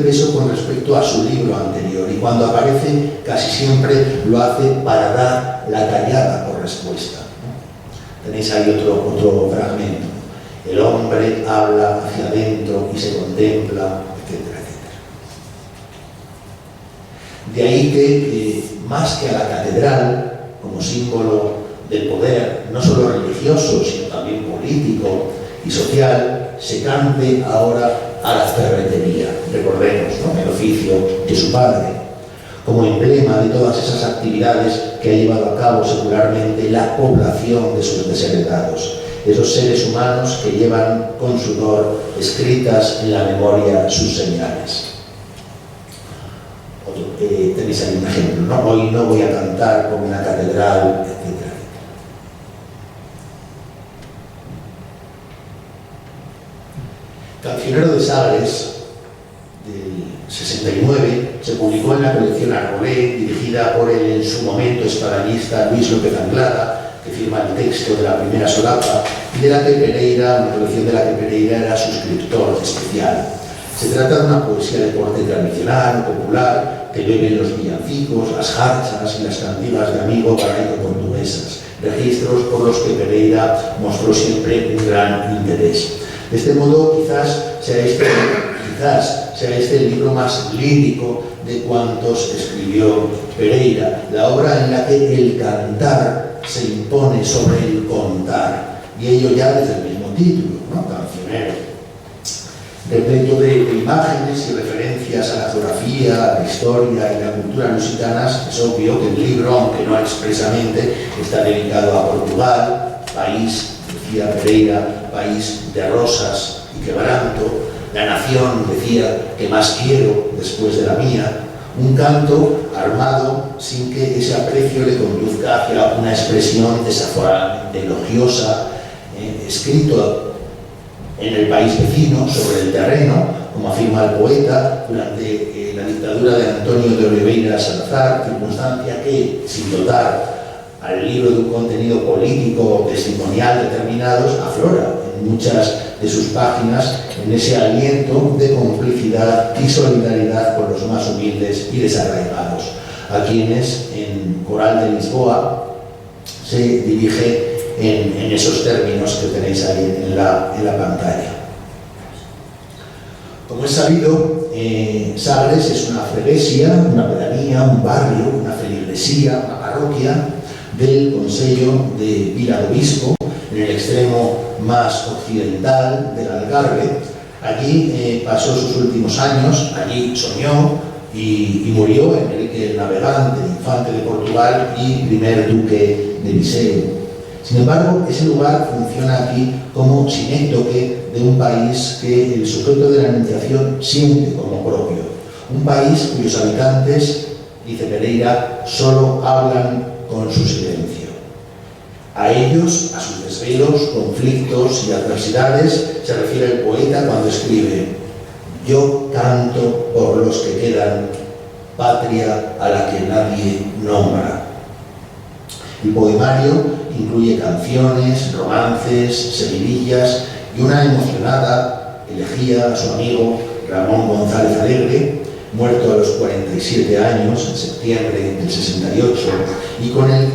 peso con respecto a su libro anterior, y cuando aparece casi siempre lo hace para dar la callada por respuesta, ¿no? Tenéis ahí otro fragmento. El hombre habla hacia adentro y se contempla, etcétera, etcétera. De ahí que más que a la catedral, como símbolo del poder, no solo religioso, sino también político y social, se cante ahora a la ferretería, recordemos, ¿no?, el oficio de su padre, como emblema de todas esas actividades que ha llevado a cabo secularmente la población de sus desheredados, esos seres humanos que llevan con sudor escritas en la memoria sus señales. Tenéis ahí un ejemplo, ¿no? Hoy no voy a cantar como una catedral, etc. Cancionero de Sagres, del 69, se publicó en la colección Arbolé, dirigida por el en su momento espadañista Luis López Anglada, que firma el texto de la primera solapa, y de la que Pereira, una colección de la que Pereira era suscriptor especial. Se trata de una poesía de corte tradicional, popular, que bebe en los villancicos, las jarchas y las cantigas de amigo baraico-portuguesas, registros por los que Pereira mostró siempre un gran interés. De este modo, quizás sea este el libro más lírico de cuantos escribió Pereira, la obra en la que el cantar se impone sobre el contar, y ello ya desde el mismo título, ¿no?, Cancionero. Repleto de imágenes y referencias a la geografía, a la historia y la cultura lusitanas, es obvio que el libro, aunque no expresamente, está dedicado a Portugal, país, decía Pereira, país de rosas y quebranto, la nación, decía, que más quiero después de la mía, un canto armado sin que ese aprecio le conduzca hacia una expresión desaforadamente elogiosa, escrito en el país vecino, sobre el terreno, como afirma el poeta, durante la dictadura de Antonio de Oliveira Salazar, circunstancia que, sin dotar al libro de un contenido político testimonial determinados, aflora en muchas de sus páginas en ese aliento de complicidad y solidaridad con los más humildes y desarraigados, a quienes en Coral de Lisboa se dirige en esos términos que tenéis ahí en la pantalla. Como es sabido, Sagres es una freguesia, una pedanía, un barrio, una feligresía, una parroquia del concello de Vila do Bispo, en el extremo más occidental del Algarve. Allí pasó sus últimos años, allí soñó, y murió Enrique el Navegante, infante de Portugal y primer duque de Viseu. Sin embargo, ese lugar funciona aquí como sinécdoque de un país que el sujeto de la Anunciación siente como propio. Un país cuyos habitantes, dice Pereira, solo hablan con su silencio. A ellos, a sus desvelos, conflictos y adversidades, se refiere el poeta cuando escribe: yo canto por los que quedan, patria a la que nadie nombra. El poemario incluye canciones, romances, seguidillas y una emocionada elegía a su amigo Ramón González Alegre, muerto a los 47 años, en septiembre del 68, y con él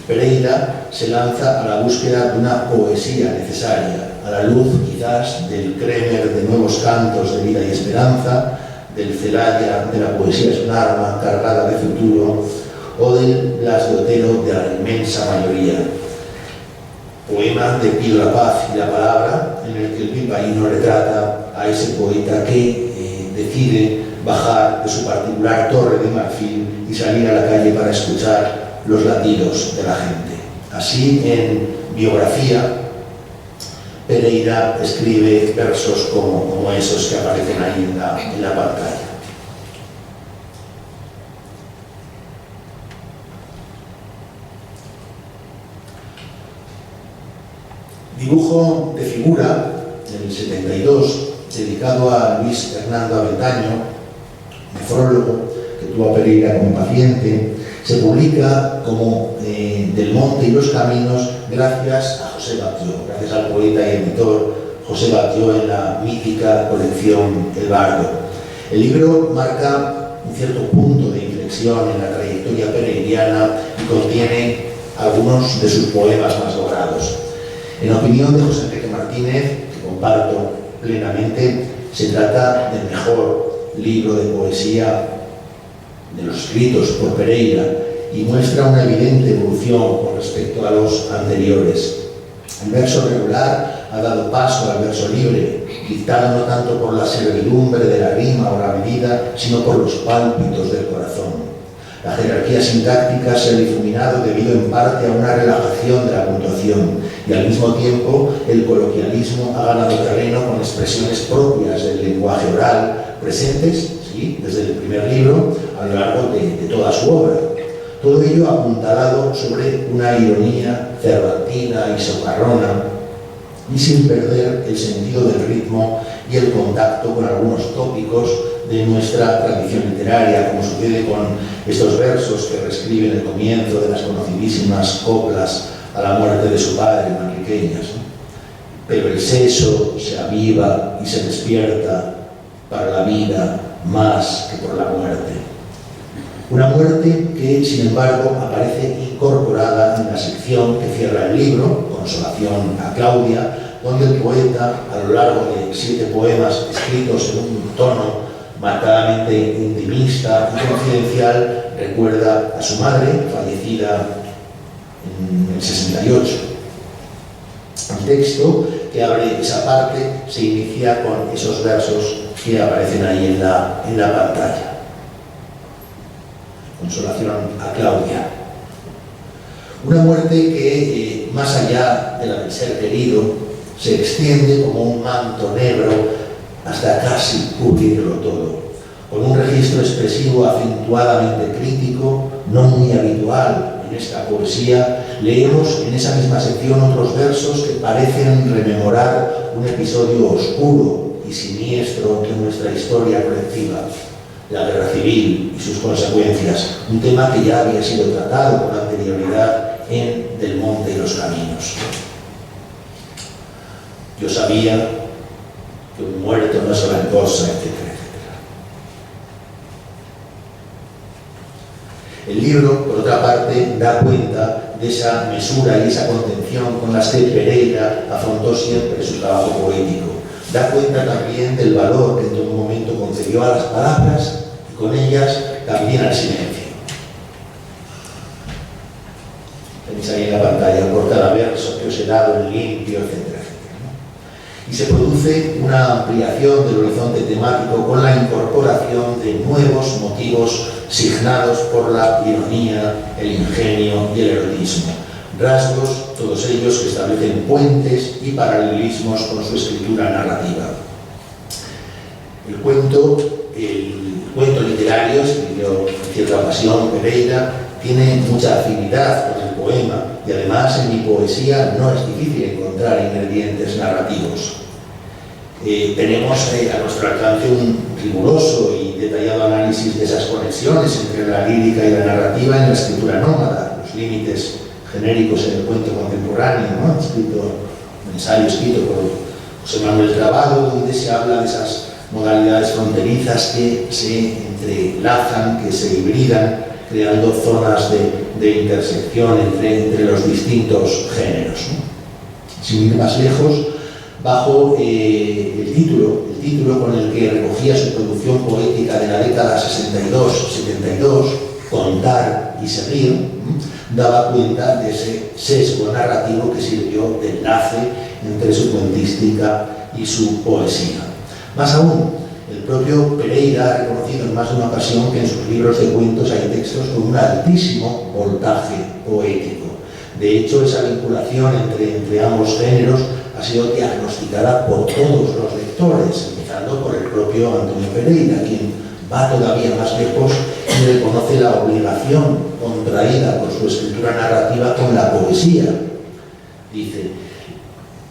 Pereira se lanza a la búsqueda de una poesía necesaria, a la luz quizás del Kremer de Nuevos Cantos de Vida y Esperanza, del Celaya de La poesía es un arma cargada de futuro, o del Blas de Otero de la inmensa mayoría. Poema de Pido la paz y la palabra, en el que el bilbaíno retrata a ese poeta que decide bajar de su particular torre de marfil y salir a la calle para escuchar los latidos de la gente. Así, en Biografía, Pereira escribe versos como esos que aparecen ahí en la pantalla. Dibujo de figura, del 72, dedicado a Luis Hernando Aventaño, nefrólogo, que tuvo a Pereira como paciente, se publica como Del Monte y los Caminos gracias a José Batlló, gracias al poeta y editor José Batlló en la mítica colección El Bardo. El libro marca un cierto punto de inflexión en la trayectoria pereiriana y contiene algunos de sus poemas más logrados. En opinión de José Enrique Martínez, que comparto plenamente, se trata del mejor libro de poesía de los escritos por Pereira y muestra una evidente evolución con respecto a los anteriores. El verso regular ha dado paso al verso libre, dictado no tanto por la servidumbre de la rima o la medida, sino por los pálpitos del corazón. La jerarquía sintáctica se ha difuminado debido en parte a una relajación de la puntuación y al mismo tiempo el coloquialismo ha ganado terreno con expresiones propias del lenguaje oral, presentes, sí, desde el primer libro a lo largo de toda su obra. Todo ello apuntalado sobre una ironía cervantina y socarrona y sin perder el sentido del ritmo y el contacto con algunos tópicos de nuestra tradición literaria, como sucede con estos versos que reescriben el comienzo de las conocidísimas coplas a la muerte de su padre, manriqueñas, ¿no? Pero el seso se aviva y se despierta para la vida más que por la muerte. Una muerte que, sin embargo, aparece incorporada en la sección que cierra el libro, Consolación a Claudia, donde el poeta, a lo largo de 7 poemas escritos en un tono marcadamente intimista y confidencial, recuerda a su madre, fallecida en el 68. El texto que abre esa parte se inicia con esos versos que aparecen ahí en la pantalla. Consolación a Claudia. Una muerte que, más allá de la del ser querido, se extiende como un manto negro hasta casi cubrirlo todo, con un registro expresivo acentuadamente crítico, no muy habitual en esta poesía. Leemos en esa misma sección otros versos que parecen rememorar un episodio oscuro y siniestro de nuestra historia colectiva, la guerra civil y sus consecuencias, un tema que ya había sido tratado con anterioridad en Del Monte y los Caminos. Yo sabía que un muerto no es gran cosa, etcétera, etcétera. El libro, por otra parte, da cuenta de esa mesura y esa contención con las que Pereira afrontó siempre su trabajo poético. Da cuenta también del valor que en todo momento concedió a las palabras y con ellas también al silencio. Tenéis ahí en la pantalla por cada verso que os he dado en limpio, etcétera, etcétera, ¿no? y se produce una ampliación del horizonte temático con la incorporación de nuevos motivos signados por la ironía, el ingenio y el erotismo. Rasgos, todos ellos, que establecen puentes y paralelismos con su escritura narrativa. El cuento literario, escribió en cierta ocasión Pereira, tiene mucha afinidad con el poema y además en mi poesía no es difícil encontrar ingredientes narrativos. Tenemos a nuestro alcance un riguroso y detallado análisis de esas conexiones entre la lírica y la narrativa en la escritura nómada, los límites genéricos en el cuento contemporáneo, ¿no? Un ensayo escrito por José Manuel Trabado, donde se habla de esas modalidades fronterizas que se entrelazan, que se hibridan, creando zonas de intersección entre los distintos géneros, ¿no? Sin ir más lejos, bajo el título con el que recogía su producción poética de la década 62-72, Contar y Seguir, daba cuenta de ese sesgo narrativo que sirvió de enlace entre su cuentística y su poesía. Más aún, el propio Pereira ha reconocido en más de una ocasión que en sus libros de cuentos hay textos con un altísimo voltaje poético. De hecho, esa vinculación entre ambos géneros ha sido diagnosticada por todos los lectores, empezando por el propio Antonio Pereira, quien va todavía más lejos y reconoce la obligación contraída por su escritura narrativa con la poesía. Dice,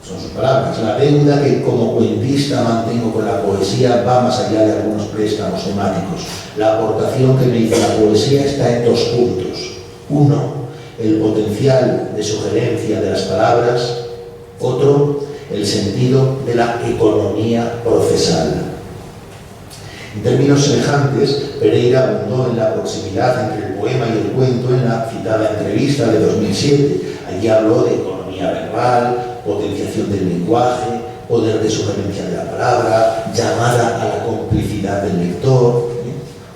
son sus palabras, la deuda que como cuentista mantengo con la poesía va más allá de algunos préstamos temáticos. La aportación que me hizo la poesía está en dos puntos. Uno, el potencial de sugerencia de las palabras. Otro, el sentido de la economía procesal. En términos semejantes, Pereira abundó en la proximidad entre el poema y el cuento en la citada entrevista de 2007. Allí habló de economía verbal, potenciación del lenguaje, poder de sugerencia de la palabra, llamada a la complicidad del lector,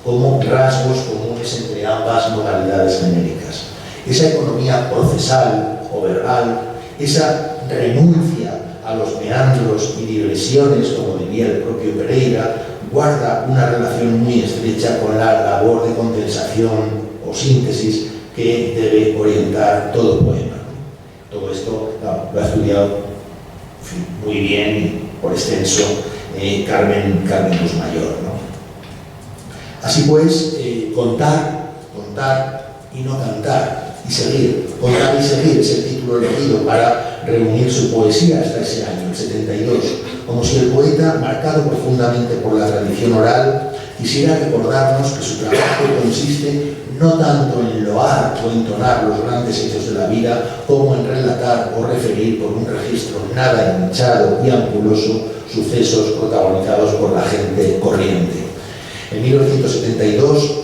como rasgos comunes entre ambas modalidades genéricas. Esa economía procesal o verbal, esa renuncia a los meandros y digresiones, como diría el propio Pereira, guarda una relación muy estrecha con la labor de condensación o síntesis que debe orientar todo poema. Todo esto lo ha estudiado muy bien y por extenso Carmen Busmayor, ¿no? Así pues, contar y no cantar, y seguir, contar y seguir es el título elegido para reunir su poesía hasta ese año, el 72, como si el poeta, marcado profundamente por la tradición oral, quisiera recordarnos que su trabajo consiste no tanto en loar o entonar los grandes hechos de la vida, como en relatar o referir por un registro nada hinchado y ampuloso sucesos protagonizados por la gente corriente. En 1972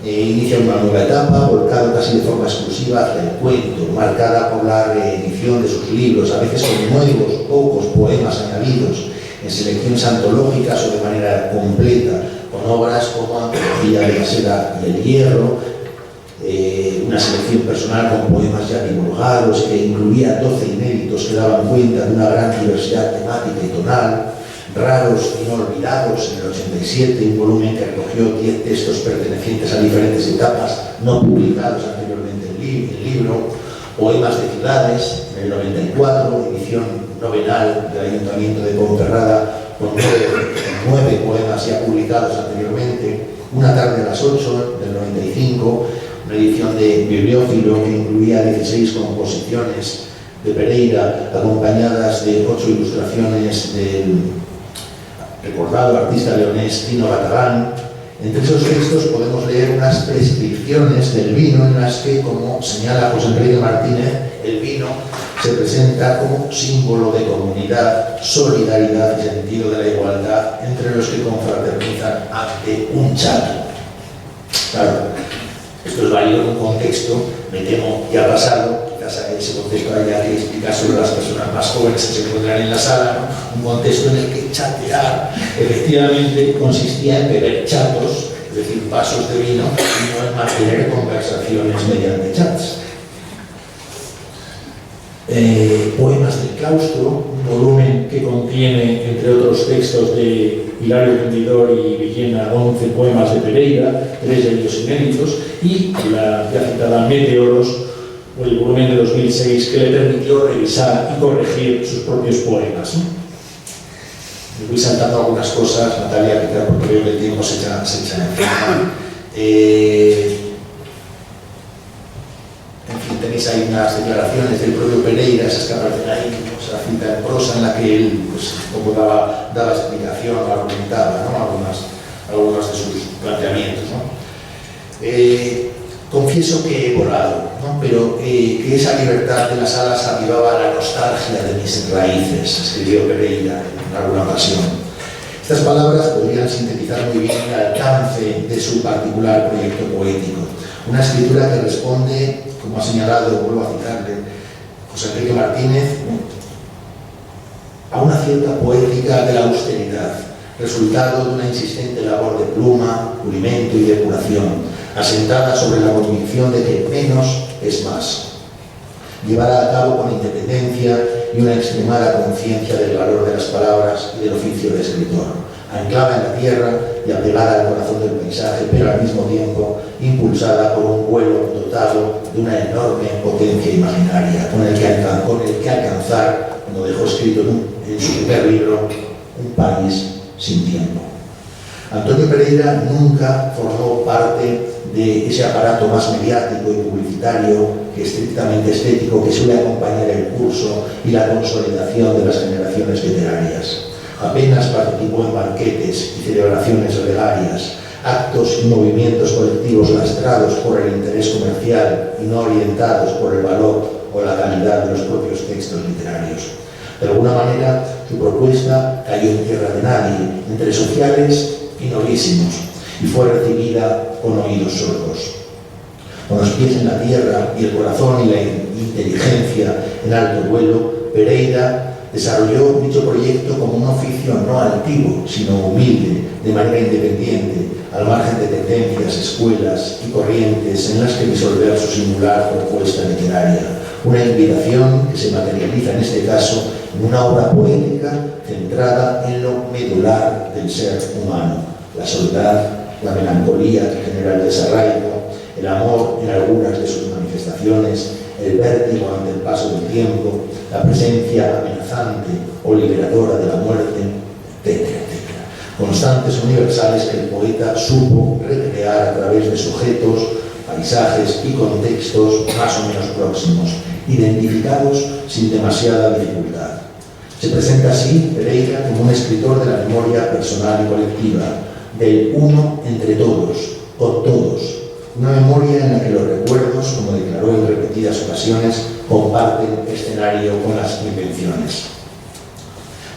inicia una nueva etapa, volcado casi de forma exclusiva hacia el cuento, marcada por la reedición de sus libros, a veces con nuevos, pocos poemas añadidos, en selecciones antológicas o de manera completa, con obras como Antología de la Seda y el Hierro, una selección personal con poemas ya divulgados que incluía 12 inéditos que daban cuenta de una gran diversidad temática y tonal, Raros y no olvidados en el 87, un volumen que recogió 10 textos pertenecientes a diferentes etapas no publicados anteriormente en el libro, Poemas de ciudades en el 94, edición novenal del Ayuntamiento de Ponferrada con 9 poemas ya publicados anteriormente, Una tarde a las 8 del 95, una edición de Bibliófilo que incluía 16 composiciones de Pereira acompañadas de 8 ilustraciones del recordado artista leonés Tino Batalán. Entre esos textos podemos leer unas prescripciones del vino en las que, como señala José Enrique Martínez, el vino se presenta como símbolo de comunidad, solidaridad y sentido de la igualdad entre los que confraternizan ante un chato. Claro, esto es válido en un contexto, me temo, ya pasado. Ese contexto haya que explicar sobre las personas más jóvenes que se encuentran en la sala, ¿no? Un contexto en el que chatear efectivamente consistía en beber chatos, es decir, vasos de vino, y no en mantener conversaciones mediante chats. Poemas del claustro, un volumen que contiene, entre otros textos de Hilario Rendidor y Villena, 11 poemas de Pereira, 3 de ellos inéditos, y la ya citada Meteoros, o el volumen de 2006, que le permitió revisar y corregir sus propios poemas, ¿no? Me voy saltando algunas cosas, Natalia, quizá porque veo que el tiempo se echa encima. En fin, tenéis ahí unas declaraciones del propio Pereira, esas que aparecen ahí, esa cita en prosa en la que él pues, un poco daba explicación, argumentaba, ¿no? algunos de sus planteamientos, ¿no? Confieso que he volado, ¿no? Pero que esa libertad de las alas avivaba la nostalgia de mis raíces, escribió Pereira en alguna ocasión. Estas palabras podrían sintetizar muy bien el alcance de su particular proyecto poético. Una escritura que responde, como ha señalado, vuelvo a citarle, José Enrique Martínez, a una cierta poética de la austeridad, resultado de una insistente labor de pluma, pulimento y depuración, asentada sobre la convicción de que menos es más, llevada a cabo con independencia y una extremada conciencia del valor de las palabras y del oficio de escritor, anclada en la tierra y apegada al corazón del paisaje, pero al mismo tiempo impulsada por un vuelo dotado de una enorme potencia imaginaria, con el que alcanzar, como dejó escrito en su primer libro, un país sin tiempo. Antonio Pereira nunca formó parte de ese aparato más mediático y publicitario que estrictamente estético que suele acompañar el curso y la consolidación de las generaciones literarias. Apenas participó en banquetes y celebraciones legarias, actos y movimientos colectivos lastrados por el interés comercial y no orientados por el valor o la calidad de los propios textos literarios. De alguna manera, su propuesta cayó en tierra de nadie, entre sociales y novísimos, y fue recibida con oídos sordos. Con los pies en la tierra y el corazón y la inteligencia en alto vuelo, Pereira desarrolló dicho proyecto como un oficio no altivo, sino humilde, de manera independiente, al margen de tendencias, escuelas y corrientes en las que disolver su singular propuesta literaria. Una invitación que se materializa en este caso en una obra poética centrada en lo medular del ser humano, la soledad, la melancolía que genera el desarraigo, el amor en algunas de sus manifestaciones, el vértigo ante el paso del tiempo, la presencia amenazante o liberadora de la muerte, etcétera, etcétera. Constantes universales que el poeta supo recrear a través de sujetos, paisajes y contextos más o menos próximos, identificados sin demasiada dificultad. Se presenta así Pereira como un escritor de la memoria personal y colectiva, del uno entre todos, con todos, una memoria en la que los recuerdos, como declaró en repetidas ocasiones, comparten escenario con las invenciones.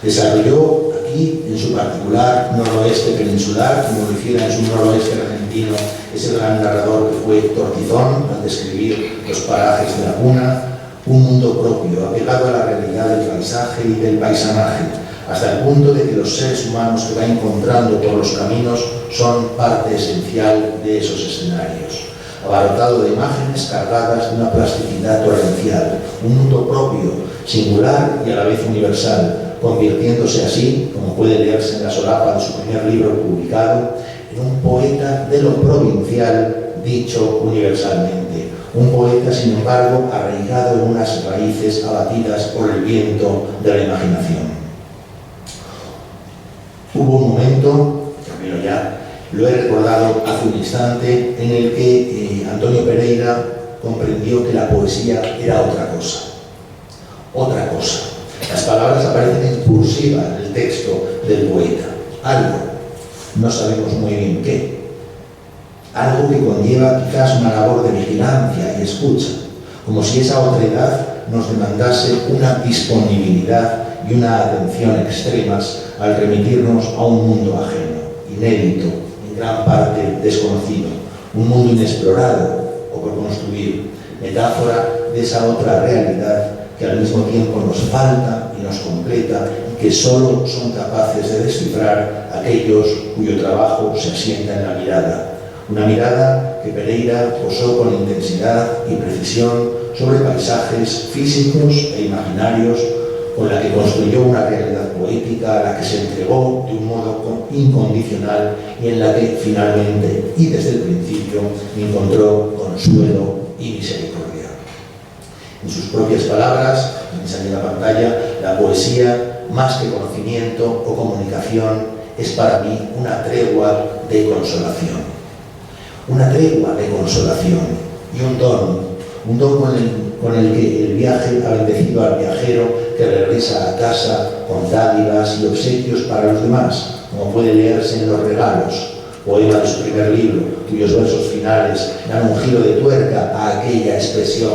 Desarrolló aquí, en su particular noroeste peninsular, como lo hiciera en su noroeste argentino ese gran narrador que fue Héctor Tizón, al describir los parajes de la Puna, un mundo propio, apegado a la realidad del paisaje y del paisanaje, hasta el punto de que los seres humanos que va encontrando por los caminos son parte esencial de esos escenarios. Abarrotado de imágenes cargadas de una plasticidad torrencial, un mundo propio, singular y a la vez universal, convirtiéndose así, como puede leerse en la solapa de su primer libro publicado, en un poeta de lo provincial dicho universalmente. Un poeta, sin embargo, arraigado en unas raíces abatidas por el viento de la imaginación. Hubo un momento, termino ya, lo he recordado hace un instante, en el que Antonio Pereira comprendió que la poesía era otra cosa. Otra cosa. Las palabras aparecen en cursiva en el texto del poeta. Algo, no sabemos muy bien qué. Algo que conlleva quizás una labor de vigilancia y escucha, como si esa otredad nos demandase una disponibilidad y una atención extremas al remitirnos a un mundo ajeno, inédito, en gran parte desconocido, un mundo inexplorado o por construir, metáfora de esa otra realidad que al mismo tiempo nos falta y nos completa y que solo son capaces de descifrar aquellos cuyo trabajo se asienta en la mirada. Una mirada que Pereira posó con intensidad y precisión sobre paisajes físicos e imaginarios, con la que construyó una realidad poética política a la que se entregó de un modo incondicional y en la que finalmente y desde el principio encontró consuelo y misericordia. En sus propias palabras, en esa de la pantalla, la poesía, más que conocimiento o comunicación, es para mí una tregua de consolación. Una tregua de consolación y un don con el que el viaje ha bendecido al viajero que regresa a casa con dádivas y obsequios para los demás, como puede leerse en Los Regalos, poema de su primer libro, cuyos versos finales dan un giro de tuerca a aquella expresión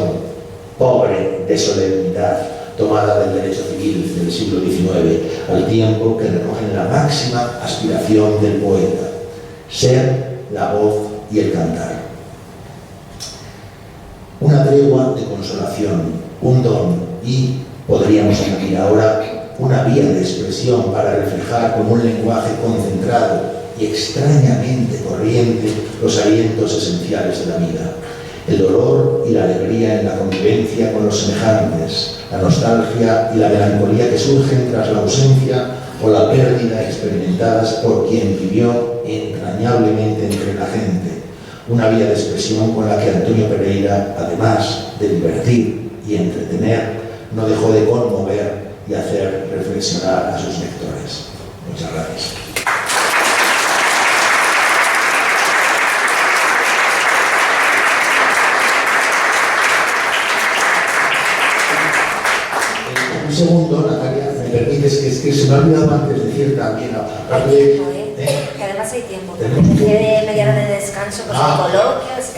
pobre de solemnidad tomada del derecho civil del siglo XIX, al tiempo que recogen la máxima aspiración del poeta: ser la voz y el cantar. Una tregua de consolación, un don y, podríamos añadir ahora, una vía de expresión para reflejar con un lenguaje concentrado y extrañamente corriente los alientos esenciales de la vida. El dolor y la alegría en la convivencia con los semejantes, la nostalgia y la melancolía que surgen tras la ausencia o la pérdida experimentadas por quien vivió entrañablemente entre la gente. Una vía de expresión con la que Antonio Pereira, además de divertir y entretener, no dejó de conmover y hacer reflexionar a sus lectores. Muchas gracias. Un segundo, Natalia, me permites, que se me ha olvidado antes decir también, aparte de... Que además hay tiempo. Tiene media hora de descanso, pues coloquios,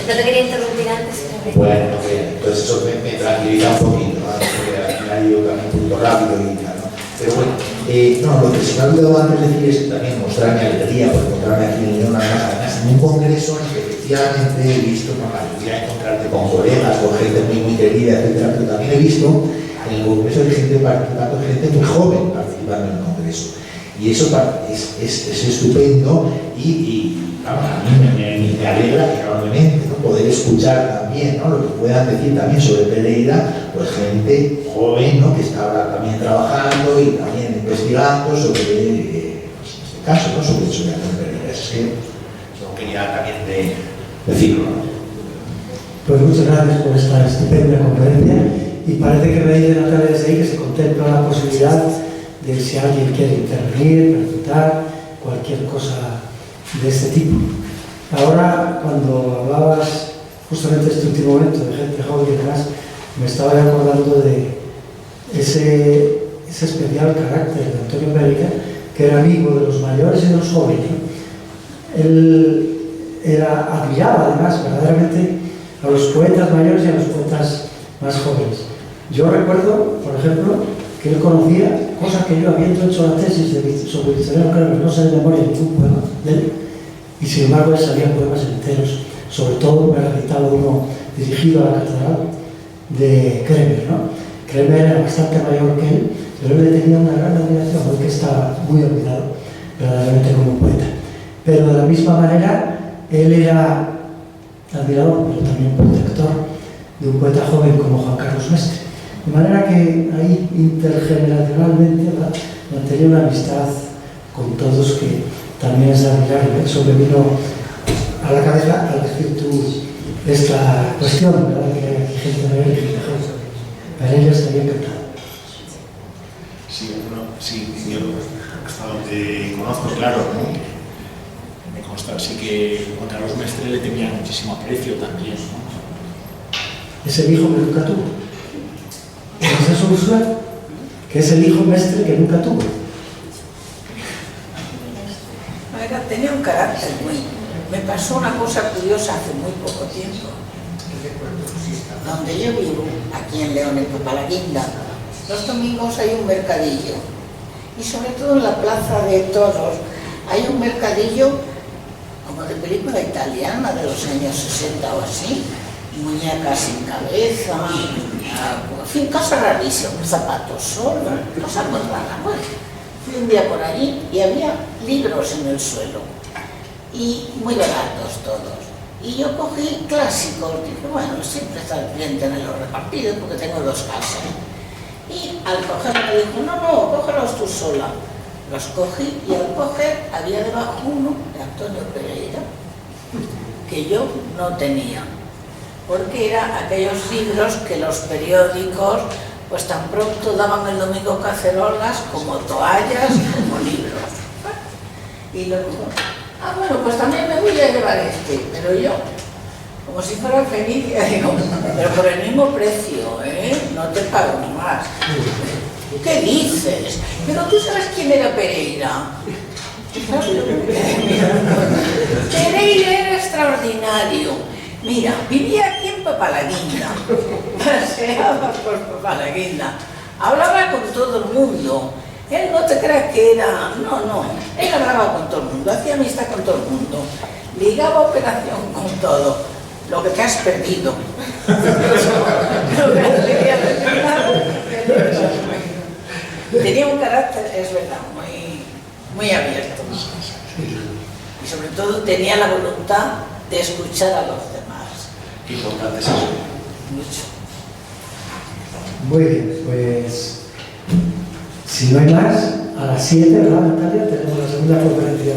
no te quería interrumpir antes. Bueno, entonces eso me tranquiliza un poquito, ¿no? Porque al final yo también un poquito rápido y tal, ¿no? Pero bueno, no, lo que se me ha olvidado antes de decir es también mostrar mi alegría por encontrarme aquí en León, además en un congreso en el que efectivamente he visto, no, la alegría de encontrarte con colegas, con gente muy querida, etcétera, pero también he visto en el congreso de gente participando, gente muy joven participando en el congreso. Y eso es estupendo y vamos, a mí me alegra enormemente, ¿no? Poder escuchar también, ¿no? Lo que puedan decir también sobre Pereira, pues gente joven, ¿no? Que está ahora también trabajando y también investigando sobre, pues en este caso, ¿no? sobre Antonio Pereira. Es que yo quería también decirlo, ¿no? Pues muchas gracias por esta estupenda conferencia y parece que veis de Natalia desde ahí que se contempla la posibilidad de si alguien quiere intervenir, preguntar, cualquier cosa de este tipo. Ahora, cuando hablabas justamente este último momento de gente joven y demás, me estaba acordando de ese especial carácter de Antonio Pereira, que era amigo de los mayores y de los jóvenes. Él admiraba además verdaderamente a los poetas mayores y a los poetas más jóvenes. Yo recuerdo, por ejemplo, que él conocía cosas que yo, habiendo hecho la tesis sobre Victoriano Cremer, no sé de memoria ningún poema de él, y sin embargo él sabía poemas enteros. Sobre todo me recitaba uno dirigido a la catedral de Cremer, ¿no? Cremer era bastante mayor que él, pero él le tenía una gran admiración, porque estaba muy olvidado verdaderamente como poeta. Pero de la misma manera, él era admirador, pero también protector de un poeta joven como Juan Carlos Mestre. De manera que ahí intergeneracionalmente mantenía una amistad con todos que también es de admirar. Eso me vino a la cabeza al decir tú esta cuestión, ¿verdad? Que hay aquí gente mayor y gente joven. Pereira estaría encantado. Sí, bueno, sí, yo hasta donde conozco, claro, ¿no? Me consta, así que Juan Carlos Mestre le tenía muchísimo aprecio también, ¿no? Es el hijo que nunca tuvo. Esa es su usuario, que es el hijo Mestre que nunca tuvo. Tenía un carácter muy... Me pasó una cosa curiosa hace muy poco tiempo. Donde yo vivo, aquí en León, en Popalaguinda, los domingos hay un mercadillo. Y sobre todo en la Plaza de Toros hay un mercadillo como de película italiana de los años 60 o así. Muñecas sin cabeza, en fin, cosas rarísimas, zapatos solos, cosas muy raras. Bueno, fui un día por allí y había libros en el suelo, y muy baratos todos. Y yo cogí clásicos, dije, bueno, siempre está bien tenerlos repartidos porque tengo dos casas. Y al cogerlo me dijo, no, cógelos tú, conozco sola. Los cogí y al coger había debajo uno de Antonio Pereira que yo no tenía, porque eran aquellos libros que los periódicos pues tan pronto daban el domingo cacerolas como toallas, como libros. Y luego, bueno, pues también me voy a llevar este, pero yo, como si fuera Fenicia, digo, pero por el mismo precio, no te pago más. ¿Qué dices? Pero tú sabes quién era Pereira. Pereira era extraordinario. Mira, vivía aquí en Papalaguinda, paseaba por Papalaguinda, hablaba con todo el mundo. Él no te creas que era... No, él hablaba con todo el mundo, hacía amistad con todo el mundo, ligaba operación con todo, lo que te has perdido. Tenía un carácter, es verdad, muy abierto. Y sobre todo tenía la voluntad de escuchar a los demás. Importante es eso. Mucho. Muy bien, pues si no hay más, a las 7, ¿verdad, Natalia? Tenemos la segunda conferencia